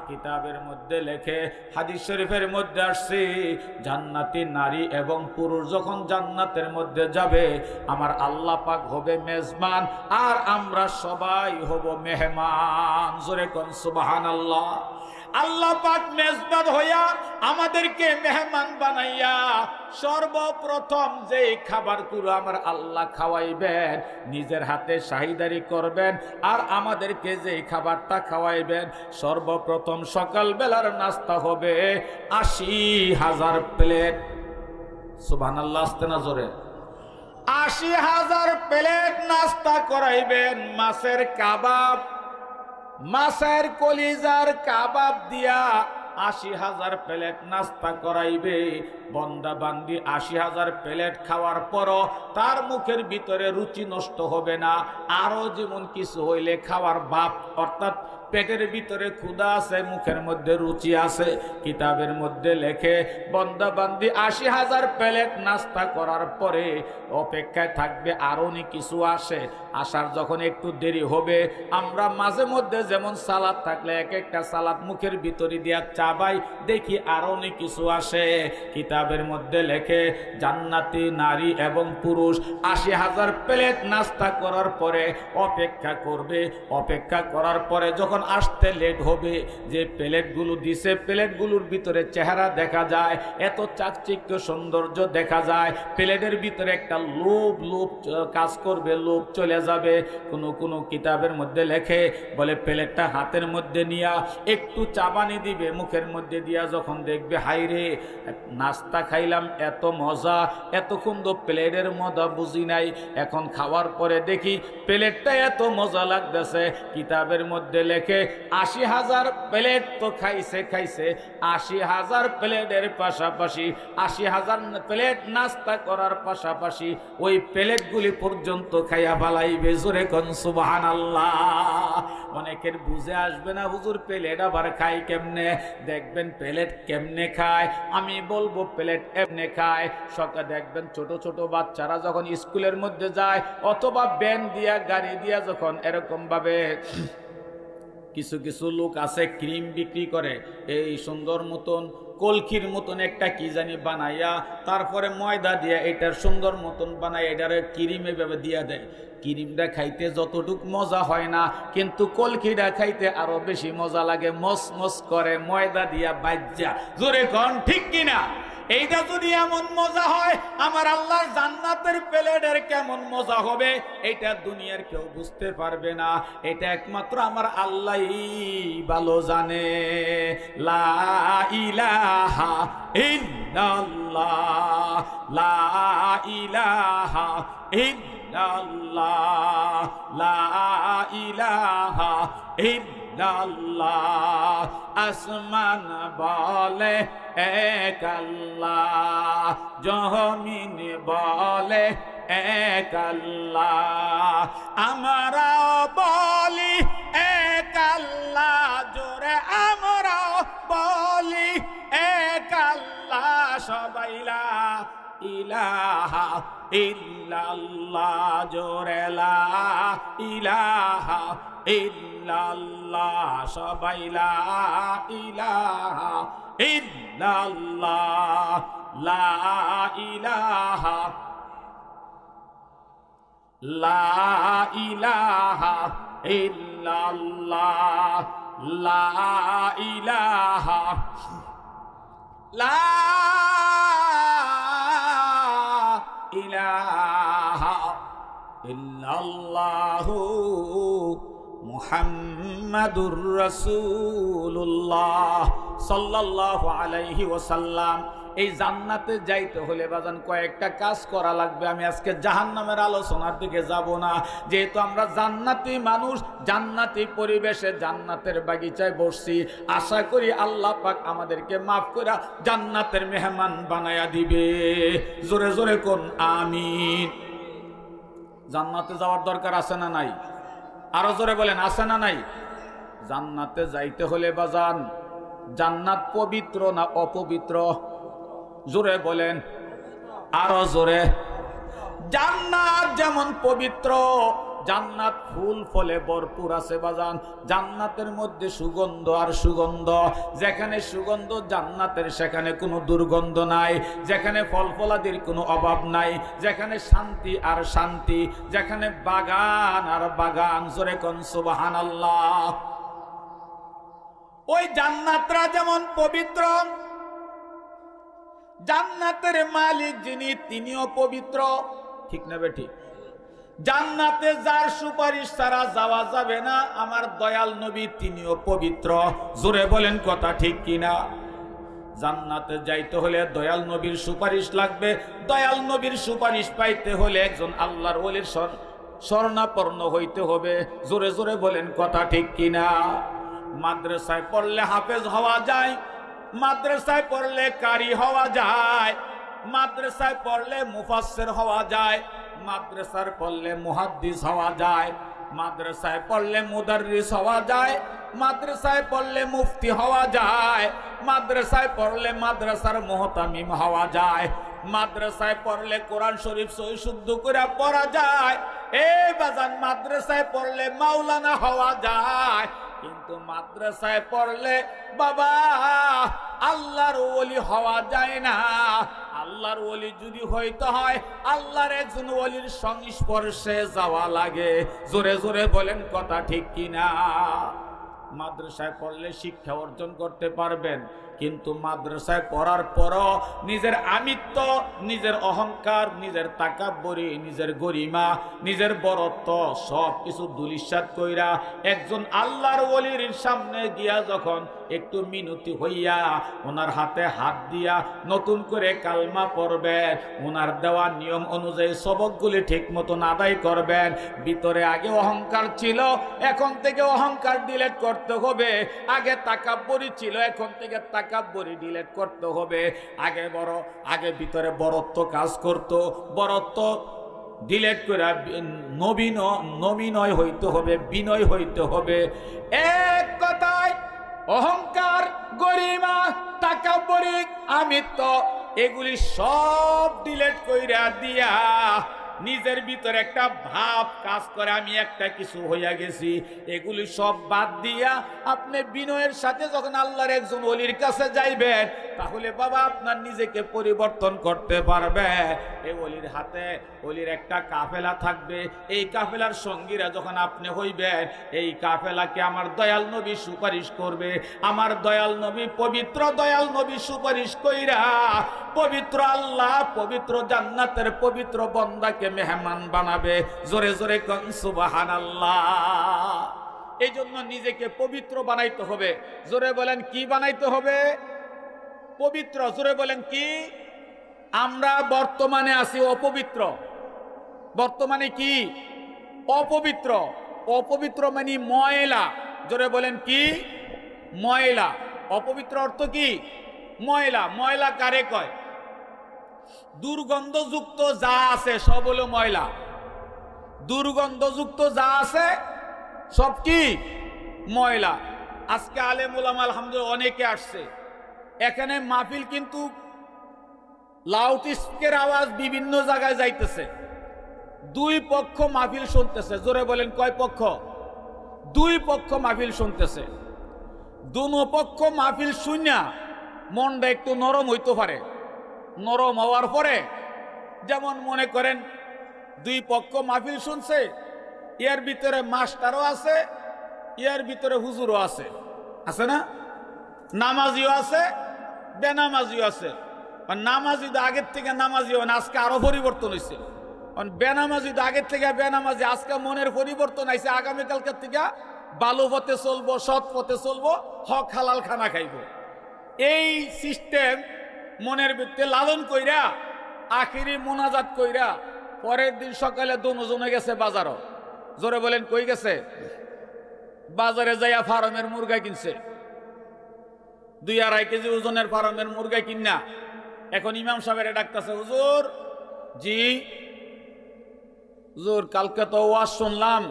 কিতাবের মধ্যে লেখে, হাদিস শরীফের মধ্যে আসছে, জান্নাতি নারী এবং পুরুষ যখন জান্নাতের মধ্যে যাবে, আমার আল্লাহ পাক হবে মেজবান আর আমরা সবাই হব মেহমান। জোরে কোন সুবহানাল্লাহ। আল্লাহ পাক মেজবান হইয়া আমাদেরকে মেহমান বানাইয়া সর্বপ্রথম যে খাবারগুলো আমার আল্লাহ খাওয়াইবেন, নিজের হাতে শাহিদারি করবেন আর আমাদেরকে যে খাবারটা খাওয়াইবেন, সর্বপ্রথম সকাল বেলার নাস্তা হবে 80,000 প্লেট। সুবহানাল্লাহ, আসতে না জোরে। 80,000 প্লেট নাস্তা করাইবেন। মাছের কাবাব, মাছের কলিজার কাবাব দিয়া 80,000 প্লেট নাস্তা করাইবে। বন্দা বান্দি 80,000 প্লেট খাওয়ার পরও তার মুখের ভিতরে রুচি নষ্ট হবে না। আরো যেমন কিছু হইলে খাওয়ার বাপ, অর্থাৎ পেটের ভিতরে ক্ষুধা আছে, মুখের মধ্যে রুচি আছে। কিতাবের মধ্যে লেখে, বন্দা বান্দি 80,000 প্লেট নাস্তা করার পরে অপেক্ষায় থাকবে আরো কিছু আসে। আসার যখন একটু দেরি হবে, আমরা মাঝে মধ্যে যেমন সালাদ থাকলে এক একটা সালাদ মুখের ভিতরে দিয়া চাবাই, দেখি আরো কিছু আসে। কিতাবের মধ্যে লেখে, জান্নাতি নারী এবং পুরুষ 80,000 প্লেট নাস্তা করার পরে অপেক্ষা করবে। অপেক্ষা করার পরে যখন আসতে লেট হবে, যে প্লেটগুলো দিছে প্লেটগুলোর ভিতরে চেহারা দেখা যায়, এত চাকচিক্য সৌন্দর্য দেখা যায়, প্লেটের ভিতরে একটা লোভ কাজ করবে, লোভ চলে যাবে। কোন কিতাবের মধ্যে লেখে, বলে প্লেটটা হাতের মধ্যে নিয়া একটু চাবানি দিবে মুখের মধ্যে দিয়া, যখন দেখবে হাইরে নাস্তা খাইলাম এত মজা, এতক্ষণ তো প্লেটের মজা বুঝি নাই, এখন খাওয়ার পরে দেখি প্লেটটা এত মজা লাগতেছে। কিতাবের মধ্যে লেখে 80,000 প্লেট তো খাইছে 80,000 প্লেটের পাশাপাশি 80,000 প্লেট নাস্তা করার পাশাপাশি ওই প্লেটগুলি পর্যন্ত খাইয়া ফালাইবে। জোরে কোন সুবহানাল্লাহ। অনেকের বুঝে আসবে না, হুজুর প্লেট আবার খাই কেমনে? দেখবেন প্লেট কেমনে খায়, আমি বলবো প্লেট এমনে খায়। সকালে দেখবেন ছোট ছোট বাচ্চারা যখন স্কুলের মধ্যে যায়, অথবা ভ্যান দিয়া গাড়ি দিয়া যখন এরকম ভাবে, কিছু কিছু লোক আছে ক্রিম বিক্রি করে, এই সুন্দর মতন কলকির মতন একটা কি জানি বানাইয়া, তারপরে ময়দা দিয়া এটার সুন্দর মতন বানাই এটারে ক্রিমে ভাবে দিয়া দেয়। ক্রিমটা খাইতে যতটুক মজা হয় না, কিন্তু কলকিটা খাইতে আরো বেশি মজা লাগে, মসমস করে ময়দা দিয়া বাজ্যা। জোরে কোন ঠিক কিনা? এইটা যদি এমন মজা হয়, আমার আল্লাহর জান্নাতের প্লেটের কেমন মজা হবে, এটা দুনিয়ার কেউ বুঝতে পারবে না। এটা একমাত্র আমার আল্লাহই ভালো জানে। লা ইলাহা ইল্লাল্লাহ, লা ইলাহা ইল্লাল্লাহ, লা ইলাহা ইল্লাল্লাহ। আসমান বলে এক আল্লাহ, জমিন বলে এক আল্লাহ, আমরাও বলি এক আল্লাহ, জোরে আমরাও বলি এক আল্লাহ, সবাই লা ইলাহা ইল্লাল্লাহ, জোরে লা ইলাহা ইল্লাল্লাহ, সবাই লা ইলাহা ইল্লাল্লাহ, লা ইলাহা লা ইলাহা ইল্লাল্লাহ, লা ইলাহা লা ইলাহা ইল্লাল্লাহু মুহাম্মাদুর রাসূলুল্লাহ সাল্লাল্লাহু আলাইহি ওয়াসাল্লাম। এই জান্নাতে যাইতে হলে বাজান কয়েকটা কাজ করা লাগবে। আমি আজকে জাহান্নামের আলোচনার দিকে যাব না, যেহেতু আমরা জান্নাতি মানুষ, জান্নাতি পরিবেশে জান্নাতের বাগিচায় বসছি। আশা করি আল্লাহ পাক আমাদেরকে মাফ করে জান্নাতের মেহমান বানায়া দিবে। জোরে জোরে কোন আমিন। জান্নাতে যাওয়ার দরকার আছে না নাই? আরো জোরে বলেন, আছে না নাই? জান্নাতে যাইতে হলে বাজান জান্নাত পবিত্র না অপবিত্র? জোরে বলেন, আরো জোরে। জান্নাত যেমন পবিত্র, জান্নাত ফুল ফলে ভরপুর আছে বাজান। জান্নাতের মধ্যে সুগন্ধ আর সুগন্ধ। যেখানে সুগন্ধ জান্নাতের, সেখানে কোনো দুর্গন্ধ নাই। যেখানে ফল ফলাদির কোনো অভাব নাই। যেখানে শান্তি আর শান্তি। যেখানে বাগান আর বাগান। জোরে কোন সুবহানাল্লাহ। ওই জান্নাতরা যেমন পবিত্র, জান্নাতের মালিক যিনি তিনিও পবিত্র। ঠিক না বেঠিক? জান্নাতে যার সুপারিশ ছাড়া যাওয়া যাবে না, আমার দয়াল নবী তিনিও পবিত্র। জোরে বলেন কথা ঠিক কিনা? জান্নাতে যাইতে হলে দয়াল নবীর সুপারিশ লাগবে। দয়াল নবীর সুপারিশ পাইতে হলে একজন আল্লাহর ওলির শরণাপন্ন হইতে হবে। জোরে জোরে বলেন কথা ঠিক কিনা? মাদ্রাসায় পড়লে হাফেজ হওয়া যায়, মাদ্রাসায় পড়লে কারি হওয়া যায়, মাদ্রাসায় পড়লে মুফাসসির হওয়া যায়, মাদ্রাসার পড়লে মুহাদ্দিস হওয়া যায়, মাদ্রাসায় পড়লে মুদাররিস হওয়া যায়, মাদ্রাসায় পড়লে মুফতি হওয়া যায়, মাদ্রাসায় পড়লে মাদ্রাসার মুহতামিম হওয়া যায়, মাদ্রাসায় পড়লে কোরআন শরীফ সহি শুদ্ধ করে পড়া যায়। এই বাজান মাদ্রাসায় পড়লে মাওলানা হওয়া যায়, কিন্তু মাদ্রাসায় পড়লে বাবা আল্লাহর ওলি হওয়া যায় না। আল্লাহর ওলি যদি হইতে হয় আল্লাহর একজন ওলির সংস্পর্শে যাওয়া লাগে। জোরে জোরে বলেন কথা ঠিক কিনা? মাদ্রাসায় পড়লে শিক্ষা অর্জন করতে পারবেন, কিন্তু মাদ্রাসায় পড়ার পরও নিজের আমিত্ব, নিজের অহংকার, নিজের তাকাব্বরি, নিজের গরিমা, নিজের বরত্ব সব কিছু ধূলিসাৎ কইরা একজন আল্লাহর ওলির সামনে গিয়া যখন একটু মিনতি হইয়া ওনার হাতে হাত দিয়া নতুন করে কালমা পড়বেন, ওনার দেওয়া নিয়ম অনুযায়ী সবকগুলি ঠিক মতন আদায় করবেন। ভিতরে আগে অহংকার ছিল, এখন থেকে অহংকার ডিলিট করতে হবে। আগে তাকাব্বরি ছিল, এখন থেকে তাকাব্বরি ডিলিট করতে হবে। আগে ভিতরে বরত্ব কাজ করত, বরত্ব ডিলিট করে নবীনয় হইতে হবে, বিনয় হইতে হবে। এক কথায় অহংকার, গরিমা, তাকাব্বরি, আমিত্ব এগুলি সব ডিলিট কইরা দিয়া নিজের ভিতরে একটা ভাব কাজ করে আমি একটা কিছু হইয়া গেছি, এগুলি সব বাদ দিয়া আপনি বিনয়ের সাথে যখন আল্লাহর একজন ওলির কাছে যাইবেন, তাহলে বাবা আপনার নিজেকে পরিবর্তন করতে পারবে। এই ওলির হাতে ওলির একটা কাফেলা থাকবে, এই কাফেলার সঙ্গীরা যখন আপনি হইবেন, এই কাফেলাকে আমার দয়াল নবী সুপারিশ করবে। আমার দয়াল নবী পবিত্র, দয়াল নবী সুপারিশ কইরা পবিত্র আল্লাহ পবিত্র জান্নাতের পবিত্র বান্দাকে মেহমান বানাবে। জোরে জোরে কোন সুবহানাল্লাহ। এই জন্য নিজেকে পবিত্র বানাইতে হবে। জোরে বলেন কি বানাইতে হবে? পবিত্র। জোরে বলেন কি? আমরা বর্তমানে আছি অপবিত্র। বর্তমানে কি? অপবিত্র। অপবিত্র মানে ময়লা। জোরে বলেন কি? ময়লা। অপবিত্র অর্থ কি? ময়লা। ময়লা কারে কয়? দুর্গন্ধযুক্ত যা আছে সব হলো ময়লা। দুর্গন্ধযুক্ত যা আছে সব কি? ময়লা। আজকে আলেম ওলামা আলহামদুলিল্লাহ অনেকে আসছে এখানে। মাহফিল কিন্তু লাউড স্পিকারের আওয়াজ বিভিন্ন জায়গায় যাইতেছে, দুই পক্ষ মাহফিল শুনতেছে। জোরে বলেন কয় পক্ষ? দুই পক্ষ মাহফিল শুনতেছে। দুনো পক্ষ মাহফিল শুনিয়া মনটা একটু নরম হইতে পারে। নরম হওয়ার পরে যেমন মনে করেন দুই পক্ষ মাহফিল শুনছে, এর ভিতরে মাস্টারও আছে, এর ভিতরে হুজুরও আছে, আছে না? নামাজিও আছে, বেনামাজিও আছে। নামাজি তো আগের থেকে নামাজি হয় না, আজকে আরো পরিবর্তন হয়েছে। বেনামাজি তো আগের থেকে বেনামাজি, আজকে মনের পরিবর্তন আইছে। আগামীকালকের থেকে ভালো পথে চলবো, সৎ পথে চলবো, হক হালাল খানা খাইব। এই সিস্টেম মনের ভিতরে লালন কইরা আখিরি মোনাজাত কইরা পরের দিন সকালে দুজনে গেছে বাজারও। জোরে বলেন কই গেছে? বাজারে যাইয়া ফার্মের মুরগা কিনছে, 2-2.5 কেজি ওজনের ফার্মের মুরগা কিনা এখন ইমাম সাহেবের ডাকতেছে, হুজুর। জি হুজুর, কালকে তো ওয়াজ শুনলাম,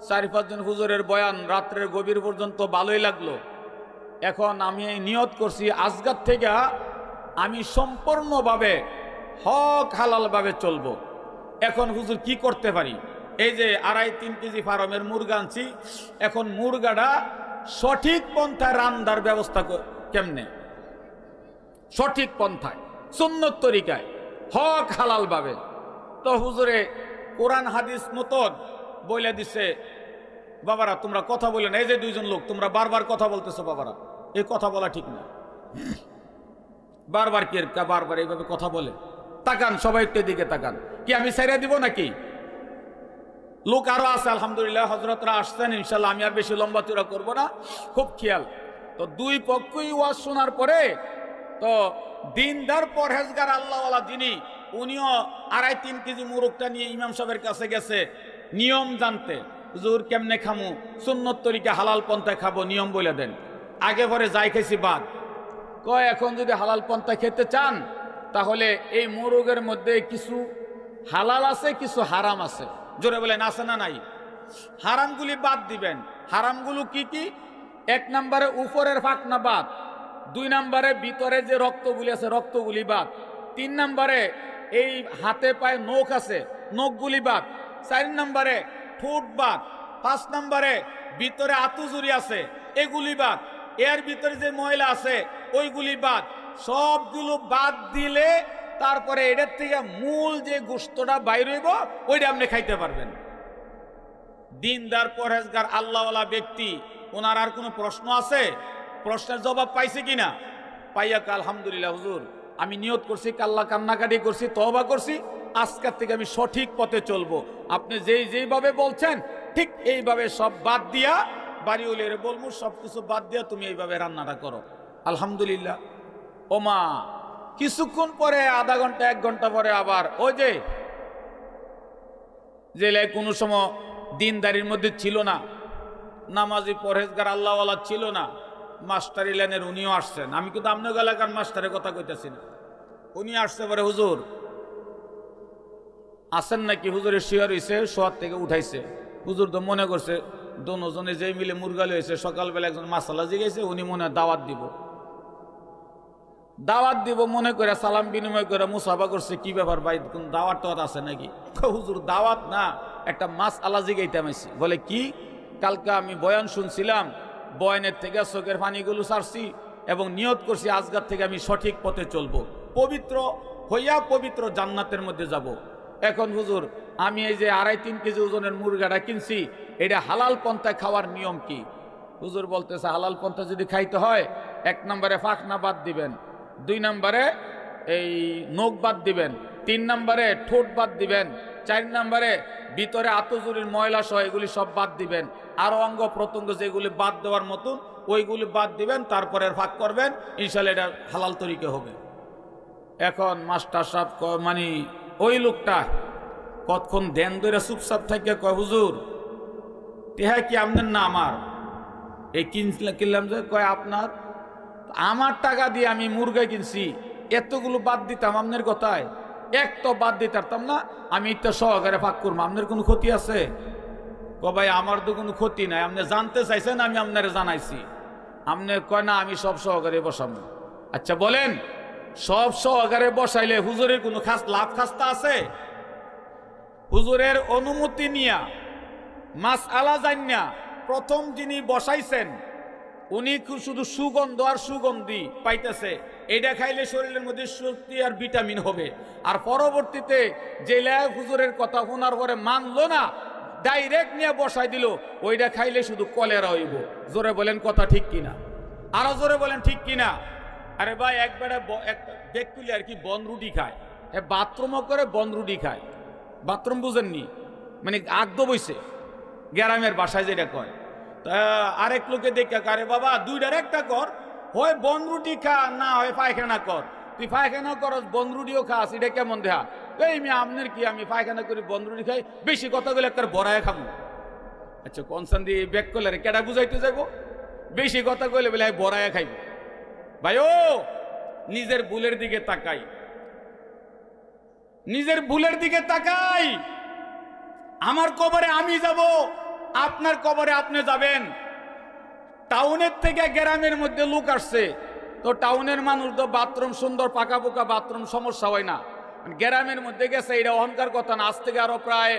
4-5 জন হুজুরের বয়ান রাত্রের গভীর পর্যন্ত ভালোই লাগলো। এখন আমি নিয়ত করছি আজগার থেকে আমি সম্পূর্ণভাবে হক হালাল ভাবে চলবো। এখন হুজুর কি করতে পারি? এই যে 2.5-3 কেজি ফার্মের মুরগা আনছি, এখন মুরগাটা সঠিক পন্থায় রান্নার ব্যবস্থা কেমনে? সঠিক পন্থায়, সুন্নত তরিকায়, হক হালাল ভাবে। তো হুজুরে কোরআন হাদিস মতন বলে দিছে, বাবারা তোমরা কথা বলেন। এই যে 2 জন লোক তোমরা বারবার কথা বলতেছো, বাবারা এই কথা বলা ঠিক না। বারবার কি বারবার এইভাবে কথা বলে? তাকান সবাই একটু দিকে তাকান। কি আমি ছেড়ে দিব নাকি? লোক আরো আছে আলহামদুলিল্লাহ, হজরতরা আসছেন ইনশাল্লাহ। আমি আর বেশি লম্বা চূড়া করবো না, খুব খেয়াল। তো দুই পক্ষই ওয়াজ শোনার পরে তো দিনদার পরহেজগার আল্লাহওয়ালা যিনি, উনিও 2.5-3 কেজি মুরগটা নিয়ে ইমাম সাহেবের কাছে গেছে নিয়ম জানতে। হুজুর কেমনে খামু? সুন্নত তরিকা হালাল পন্থায় খাবো, নিয়ম বলে দেন। আগে পরে যাই খাইছি বাদ। কয় এখন যদি হালাল পন্থায় খেতে চান তাহলে এই মুরগের মধ্যে কিছু হালাল আছে, কিছু হারাম আছে। জোরে বলেন আছে না নাই? হারামগুলি বাদ দিবেন। হারামগুলো কি কি? 1 নম্বরে উপরের ফাঁকনা বাদ, 2 নম্বরে ভিতরে যে রক্তগুলি আছে রক্তগুলি বাদ, 3 নম্বরে এই হাতে পায়ে নখ আছে নখগুলি বাদ, 4 নম্বরে ঠোঁট বাদ, 5 নম্বরে ভিতরে আতুজুরি আছে এগুলি বাদ, এর ভিতরে যে ময়লা আছে ওইগুলি বাদ। সবগুলো বাদ দিলে তারপরে এটার থেকে মূল যে গোশতটা বাইর হইব ওইটা আপনি খাইতে পারবেন। দিনদার পরহেজগার আল্লাহওয়ালা ব্যক্তি, ওনার আর কোনো প্রশ্ন আছে? প্রশ্নের জবাব পাইছে কিনা? পাইয়া আলহামদুলিল্লাহ হুজুর, আমি নিয়ত করছি, কাল্লা কান্নাকাটি করছি, তওবা করছি, আজকের থেকে আমি সঠিক পথে চলবো। আপনি যেইভাবে বলছেন ঠিক এইভাবে সব বাদ দিয়া, বাড়িওয়ালের বলবো সবকিছু বাদ দিয়া তুমি এইভাবে রান্নাটা করো। আলহামদুলিল্লাহ। ওমা কিছুক্ষণ পরে, আধা ঘন্টা 1 ঘন্টা পরে আবার ওই যে জেলে কোনো সময় দিনদারির মধ্যে ছিল না, নামাজি পরহেজগার আল্লাহওয়ালা ছিল না, মাস্টার ইলেনের উনিও আসছেন। আমি কিন্তু আপনার এলাকার মাস্টারের কথা কইতেছি না, উনি আসছে পরে হুজুর আসেন নাকি? হুজুরের শিয়ার হয়েছে, শোয়ার থেকে উঠাইছে। হুজুর তো মনে করছে দুজনে যেই মিলে মুরগালি হয়েছে, সকালবেলা একজন মাসালা জিগাইছে, উনি মনে দাওয়াত দিব মনে করে সালাম বিনিময় করে মুসাফা করছে। কি ব্যাপার ভাই, কোন দাওয়াত টাওয়াত আছে নাকি? হুজুর দাওয়াত না, একটা মাস আলা জিগাইতে আইছি। বলে কি? কালকে আমি বয়ান শুনছিলাম, বয়ানের থেকে চোখের পানিগুলো ছাড়ছি এবং নিয়ত করছি আজগার থেকে আমি সঠিক পথে চলবো, পবিত্র হইয়া পবিত্র জান্নাতের মধ্যে যাব। এখন হুজুর আমি এই যে 2.5-3 কেজি ওজনের মুরগাটা কিনছি, এটা হালাল পন্থায় খাওয়ার নিয়ম কি? হুজুর বলতেছে হালাল পন্থা যদি খাইতে হয় 1 নম্বরে ফাঁকনা বাদ দিবেন, 2 নম্বরে এই নখ বাদ দিবেন, 3 নম্বরে ঠোঁট বাদ দিবেন, 4 নম্বরে ভিতরে আতজুরির ময়লা সহ এগুলি সব বাদ দিবেন, আরো অঙ্গ প্রত্যঙ্গ যেগুলি বাদ দেওয়ার মতন ওইগুলি বাদ দিবেন, তারপরে ফাঁক করবেন, ইনশাল্লাহ এটা হালাল তরিকে হবে। এখন মাস্টার সাহেব মানে ওই লোকটা কতক্ষণ ধ্যান ধরে চুপচাপ থাকে, কয় হুজুর টেহা কি আপনার না আমার? এই কিনলাম যে, কয় আপনার। আমার টাকা দিয়ে আমি মুরগা কিনছি, এতগুলো বাদ দিতাম আপনার কথায়? এক তো বাদ দিতে পারতাম না, আমি ইত্যা সহকারে ফাঁক করবো, আপনার কোনো ক্ষতি আছে? ভাই আমার তো কোনো ক্ষতি নাই, আপনি জানতে চাইছেন আমি আপনার জানাইছি। আপনি কয় না আমি সব সহকারে বসাবো। আচ্ছা বলেন সব সহকারে বসাইলে হুজুরের কোনো লাভ খাস্তা আছে? হুজুরের অনুমতি নিয়া মাসআলা জানিয়া প্রথম যিনি বসাইছেন উনি শুধু সুগন্ধ আর সুগন্ধি পাইতেছে, এটা খাইলে শরীরের মধ্যে শক্তি আর ভিটামিন হবে। আর পরবর্তীতে যে হুজুরের কথা শোনার পরে মানলো না, ডাইরেক্ট নিয়ে বসাই দিল, ওইটা খাইলে শুধু কলেরা হইব। জোরে বলেন কথা ঠিক কিনা? আরো জোরে বলেন ঠিক কিনা? আরে ভাই একবারে দেখলে আর কি বনরুটি খায়, বাথরুমও করে বনরুটি খায়। বাথরুম বুঝেননি মানে আগদ বইছে গ্রামের বাসায় যেটা কয়। তা আরেক লোকে দেখে আরে বাবা দুইটার একটা কর, হয় বনরুটি খা না হয় পায়খানা কর। তুই পায়খানা করস বনরুটিও খাস, এটা কেমন দেহা? এই মেয়ে আপনার কি, আমি পায়খানা করি বনরুটি খাই, বেশি কথা বলে একটা বড়ায় খাবো। আচ্ছা কনসান দিয়ে ব্যাক করলে কেডা বুঝাইতে যাবো? বেশি কথা কইলে বলে বড়ায় খাইব। ভাই ও নিজের ভুলের দিকে তাকাই, নিজের ভুলের দিকে তাকাই। আমার কবরে আমি যাব, আপনার কবরে আপনি যাবেন। টাউনের থেকে গ্রামের মধ্যে লোক আসছে, তো টাউনের মানুষ তো বাথরুম সুন্দর পাকা পোকা বাথরুম, সমস্যা হয় না। গ্রামের মধ্যে গেছে, এটা অহংকার কথা না, আজ থেকে আরো প্রায়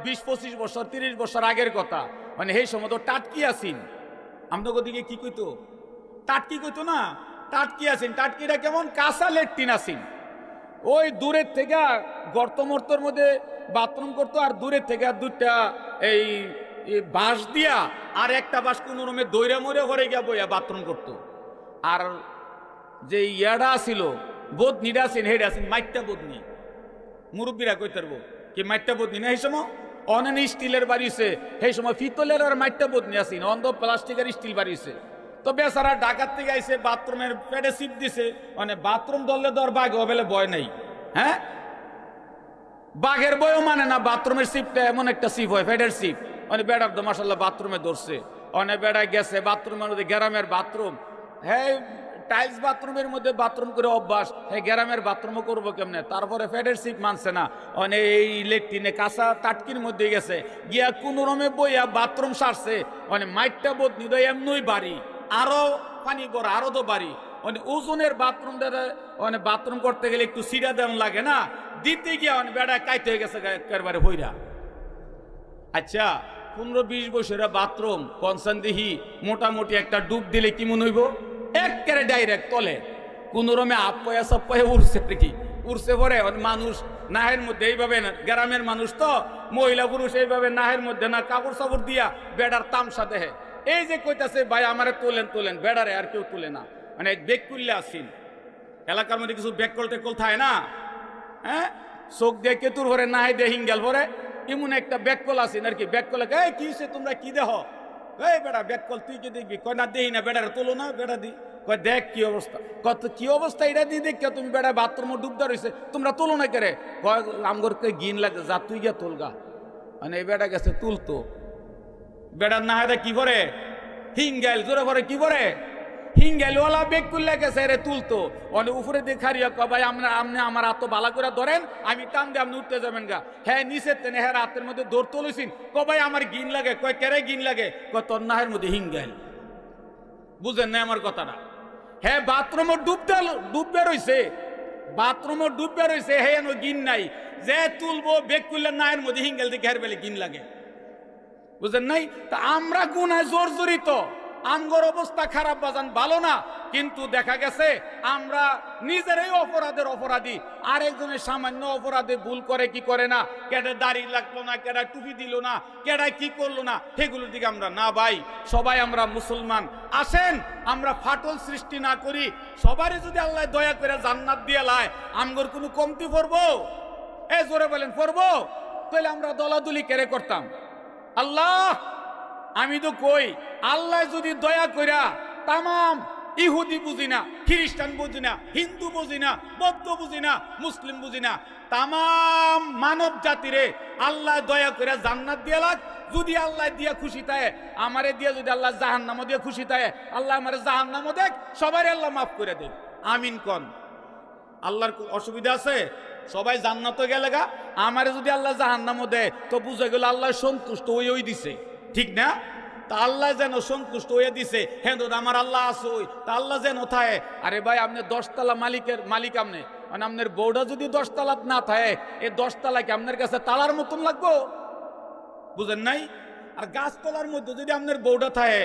20-25 বছর 30 বছর আগের কথা। মানে সেই সময় তো টাটকি আসিন, আপনাদের দিকে কি কইতো? টাটকি কইতো না, টাটকি আসিন। টাটকিটা কেমন? কাঁচা লেট্রিন আসিন। ওই দূরের থেকে গর্তমর্তর মধ্যে বাথরুম করতো, আর দূরের থেকে দুইটা এই বাঁশ দিয়া আর একটা বাঁশ কোন রুমে দৈরা মরে ঘরে গিয়া বইয়া বাথরুম করতো। আর যে ইয়াডা ছিল বদনিটা আছেন, হেডা আছেন মাইটটা বদনি। মুরব্বীরা কই পারবো কি মাইটটা বদনি না? এই সময় অনেক স্টিলের বাড়িছে, সেই সময় পিতলের আর মাইটটা বদনি আসিন, অন্ধ প্লাস্টিকের স্টিল বাড়িছে। তো বেচারা ঢাকার থেকে আইসে বাথরুমের পেটে সিপ দিছে, মানে বাথরুম ধরলে তো আর বাঘ হবে ভয় নেই। হ্যাঁ, বাঘের বয়ও মানে না, বাথরুমের সিপটা এমন একটা সিপ হয়, ফেডের সিপ। মানে বেড়ার তো মাসাল্লাহ বাথরুমে ধরছে, অনেক বেড়ায় গেছে বাথরুমের মধ্যে, গ্রামের বাথরুম। হ্যাঁ টাইলস বাথরুমের মধ্যে বাথরুম করে অভ্যাস, হ্যাঁ গ্রামের বাথরুমও করবো কেমনে? তারপরে ফেডের সিপ মানছে না, অনেক এই লেট্রিনে কাঁচা টাটকির মধ্যে গেছে, গিয়া কোন রমে বইয়া বাথরুম সারছে। মানে মাইটটা বদনি তো এমনই বাড়ি, আরো পানি পড়া, আরো তো বাড়ি। মানে ওজনের বাথরুম মানে বাথরুম করতে গেলে একটু সিডা দেওয়া লাগে না, দিতে গিয়া মানে বেড়া কাইতে হয়ে গেছে একেবারে হইরা। আচ্ছা 15-20 বছরের বাথরুম কনসান দিহি মোটামুটি একটা ডুব দিলে কি মনে হইব? একেবারে ডাইরেক্ট তলে, কোন রমে আপয়া সপ্পাহে উড়ছে কি উড়ছে পরে মানুষ নাহের মধ্যে এইভাবে না, গ্রামের মানুষ তো মহিলা পুরুষ এইভাবে নাহের মধ্যে না কাপড় সাপড় দিয়া বেড়ার তামসা দেহে। এই যে কইতাছে ভাই আমারে তোলেন তোলেন, বেড়ারে আর কেউ তুলে না। মানে বেক করলে আসিন, এলাকার মধ্যে কিছু বেকল টেকল থাকে না, হ্যাঁ চোখ দিয়ে কেতুর ভরে নাহে দিয়ে হিঙ্গেল ভরে, এমন একটা বেকল আসিন আর কি। বেকলে কি হচ্ছে তোমরা কি দেহ? এই বেড়া বেকল তুই কি দেখবি? কয় না দেহি না, বেড়ারে তোলো না, বেড়া দি। কয় দেখ কি অবস্থা। কত কি অবস্থা এটা দিয়ে দেখ, তুমি বেড়া বাথরুমে ডুবদা রয়েছে, তোমরা তোলো না কেরে? কয় আমগরকে গিন লাগে, যা তুই গিয়া তোলগা। মানে এই বেড়া গেছে তুলতো, বেড়ার না হয় কি করে হিঙ্গেল জোরে ভরে কি করে হিঙ্গেলওয়ালা বেগ করলে গেছে রে তুলতো। অনেক উপরে দেখারিয়া ক ভাই আপনি আমার হাত বালা করে ধরেন, আমি টান দিয়ে আপনি উঠতে যাবেন গা। হ্যাঁ নিচের তেনে হ্যাঁ রাতের মধ্যে দৌড় তুলেছিন। ক ভাই আমার গিন লাগে। কয় কেরে গিন লাগে? কয় তোর নাহের মধ্যে হিঙ্গেল। বুঝেন না আমার কথাটা? হ্যাঁ বাথরুমও ডুববে রয়েছে, বাথরুমও ডুববে রয়েছে, হ্যাঁ গিন নাই, যে তুলবো বেগ করলে নাহের মধ্যে হিঙ্গেল দেখে হের বেলে গিন লাগে। বুঝেন নাই? তা আমরা গুনায় জর্জরিত, আমগর অবস্থা খারাপ বাজান ভালো না, কিন্তু দেখা গেছে আমরা নিজেরাই অপরাধের অপরাধী। আরেকজনের সামান্য অপরাধে ভুল করে কি করে না, কেডা দাড়ি লাগলো না, কেডা টুপি দিল না, কেডা কি করলো না, সেগুলোর দিকে আমরা না। ভাই সবাই আমরা মুসলমান, আসেন আমরা ফাটল সৃষ্টি না করি। সবারই যদি আল্লাহ দয়া করে জান্নাত দিয়ে লায়, আমগর কোনো কমতি পড়বো? এ জোরে বলেন পড়বো? তাহলে আমরা দলাদলি কেড়ে করতাম? আল্লাহ আমি তো কই, আল্লাহ যদি দয়া কইরা তামাম ইহুদি বুঝি না, খ্রিস্টান বুঝি না, হিন্দু বুঝি না, বৌদ্ধ বুঝি না, মুসলিম বুঝি না, তামাম মানব জাতিরে আল্লাহ দয়া কইরা জান্নাত দিয়া লাগ। যদি আল্লাহ দিয়া খুশি থাকে, আমারে দিয়া যদি আল্লাহ জাহান্নামও দিয়া খুশি থাকে, আল্লাহ আমারে জাহান্নামও দেখ, সবাই আল্লাহ মাফ করে দেখ। আমিন কন। আল্লাহর অসুবিধা আছে? সবাই জান্নাতে গেলে গা, আমারে যদি আল্লাহ জাহান্নামও দেয় তো বুঝে গেল আল্লাহ সন্তুষ্ট ওই দিছে, ঠিক না? তা আল্লাহ যেন সন্তুষ্ট হয়ে দিছে হ্যাঁ দাদা আমার আল্লাহ আসুই তা আল্লাহ যেন থাকে। আরে ভাই আপনি 10 তলা মালিক আপনি, মানে আপনার বউটা যদি 10 তলা না থাকে এই 10 তলা কি আপনার কাছে তালার মতন লাগবো? বুঝেন নাই? আর গাছতলার মধ্যে যদি আপনার বউটা থাকে,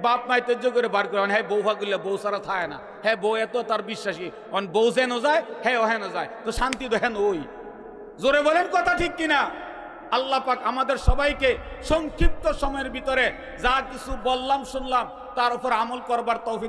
বাপ মাই তেজ্য করে বার করে হ্যাঁ বউ ফাগুলে বউ সারা থাকে না, হ্যাঁ বউ এত তার বিশ্বাসী, বউ যেন যায় হ্যাঁ ও হেন যায়, তো শান্তি তো হেন ওই। জোরে বলেন কথা ঠিক কিনা? আল্লাহ পাক আমাদের সবাইকে সংক্ষিপ্ত সময়ের ভিতরে যা কিছু বললাম শুনলাম তার উপর আমল করবার তৌফিক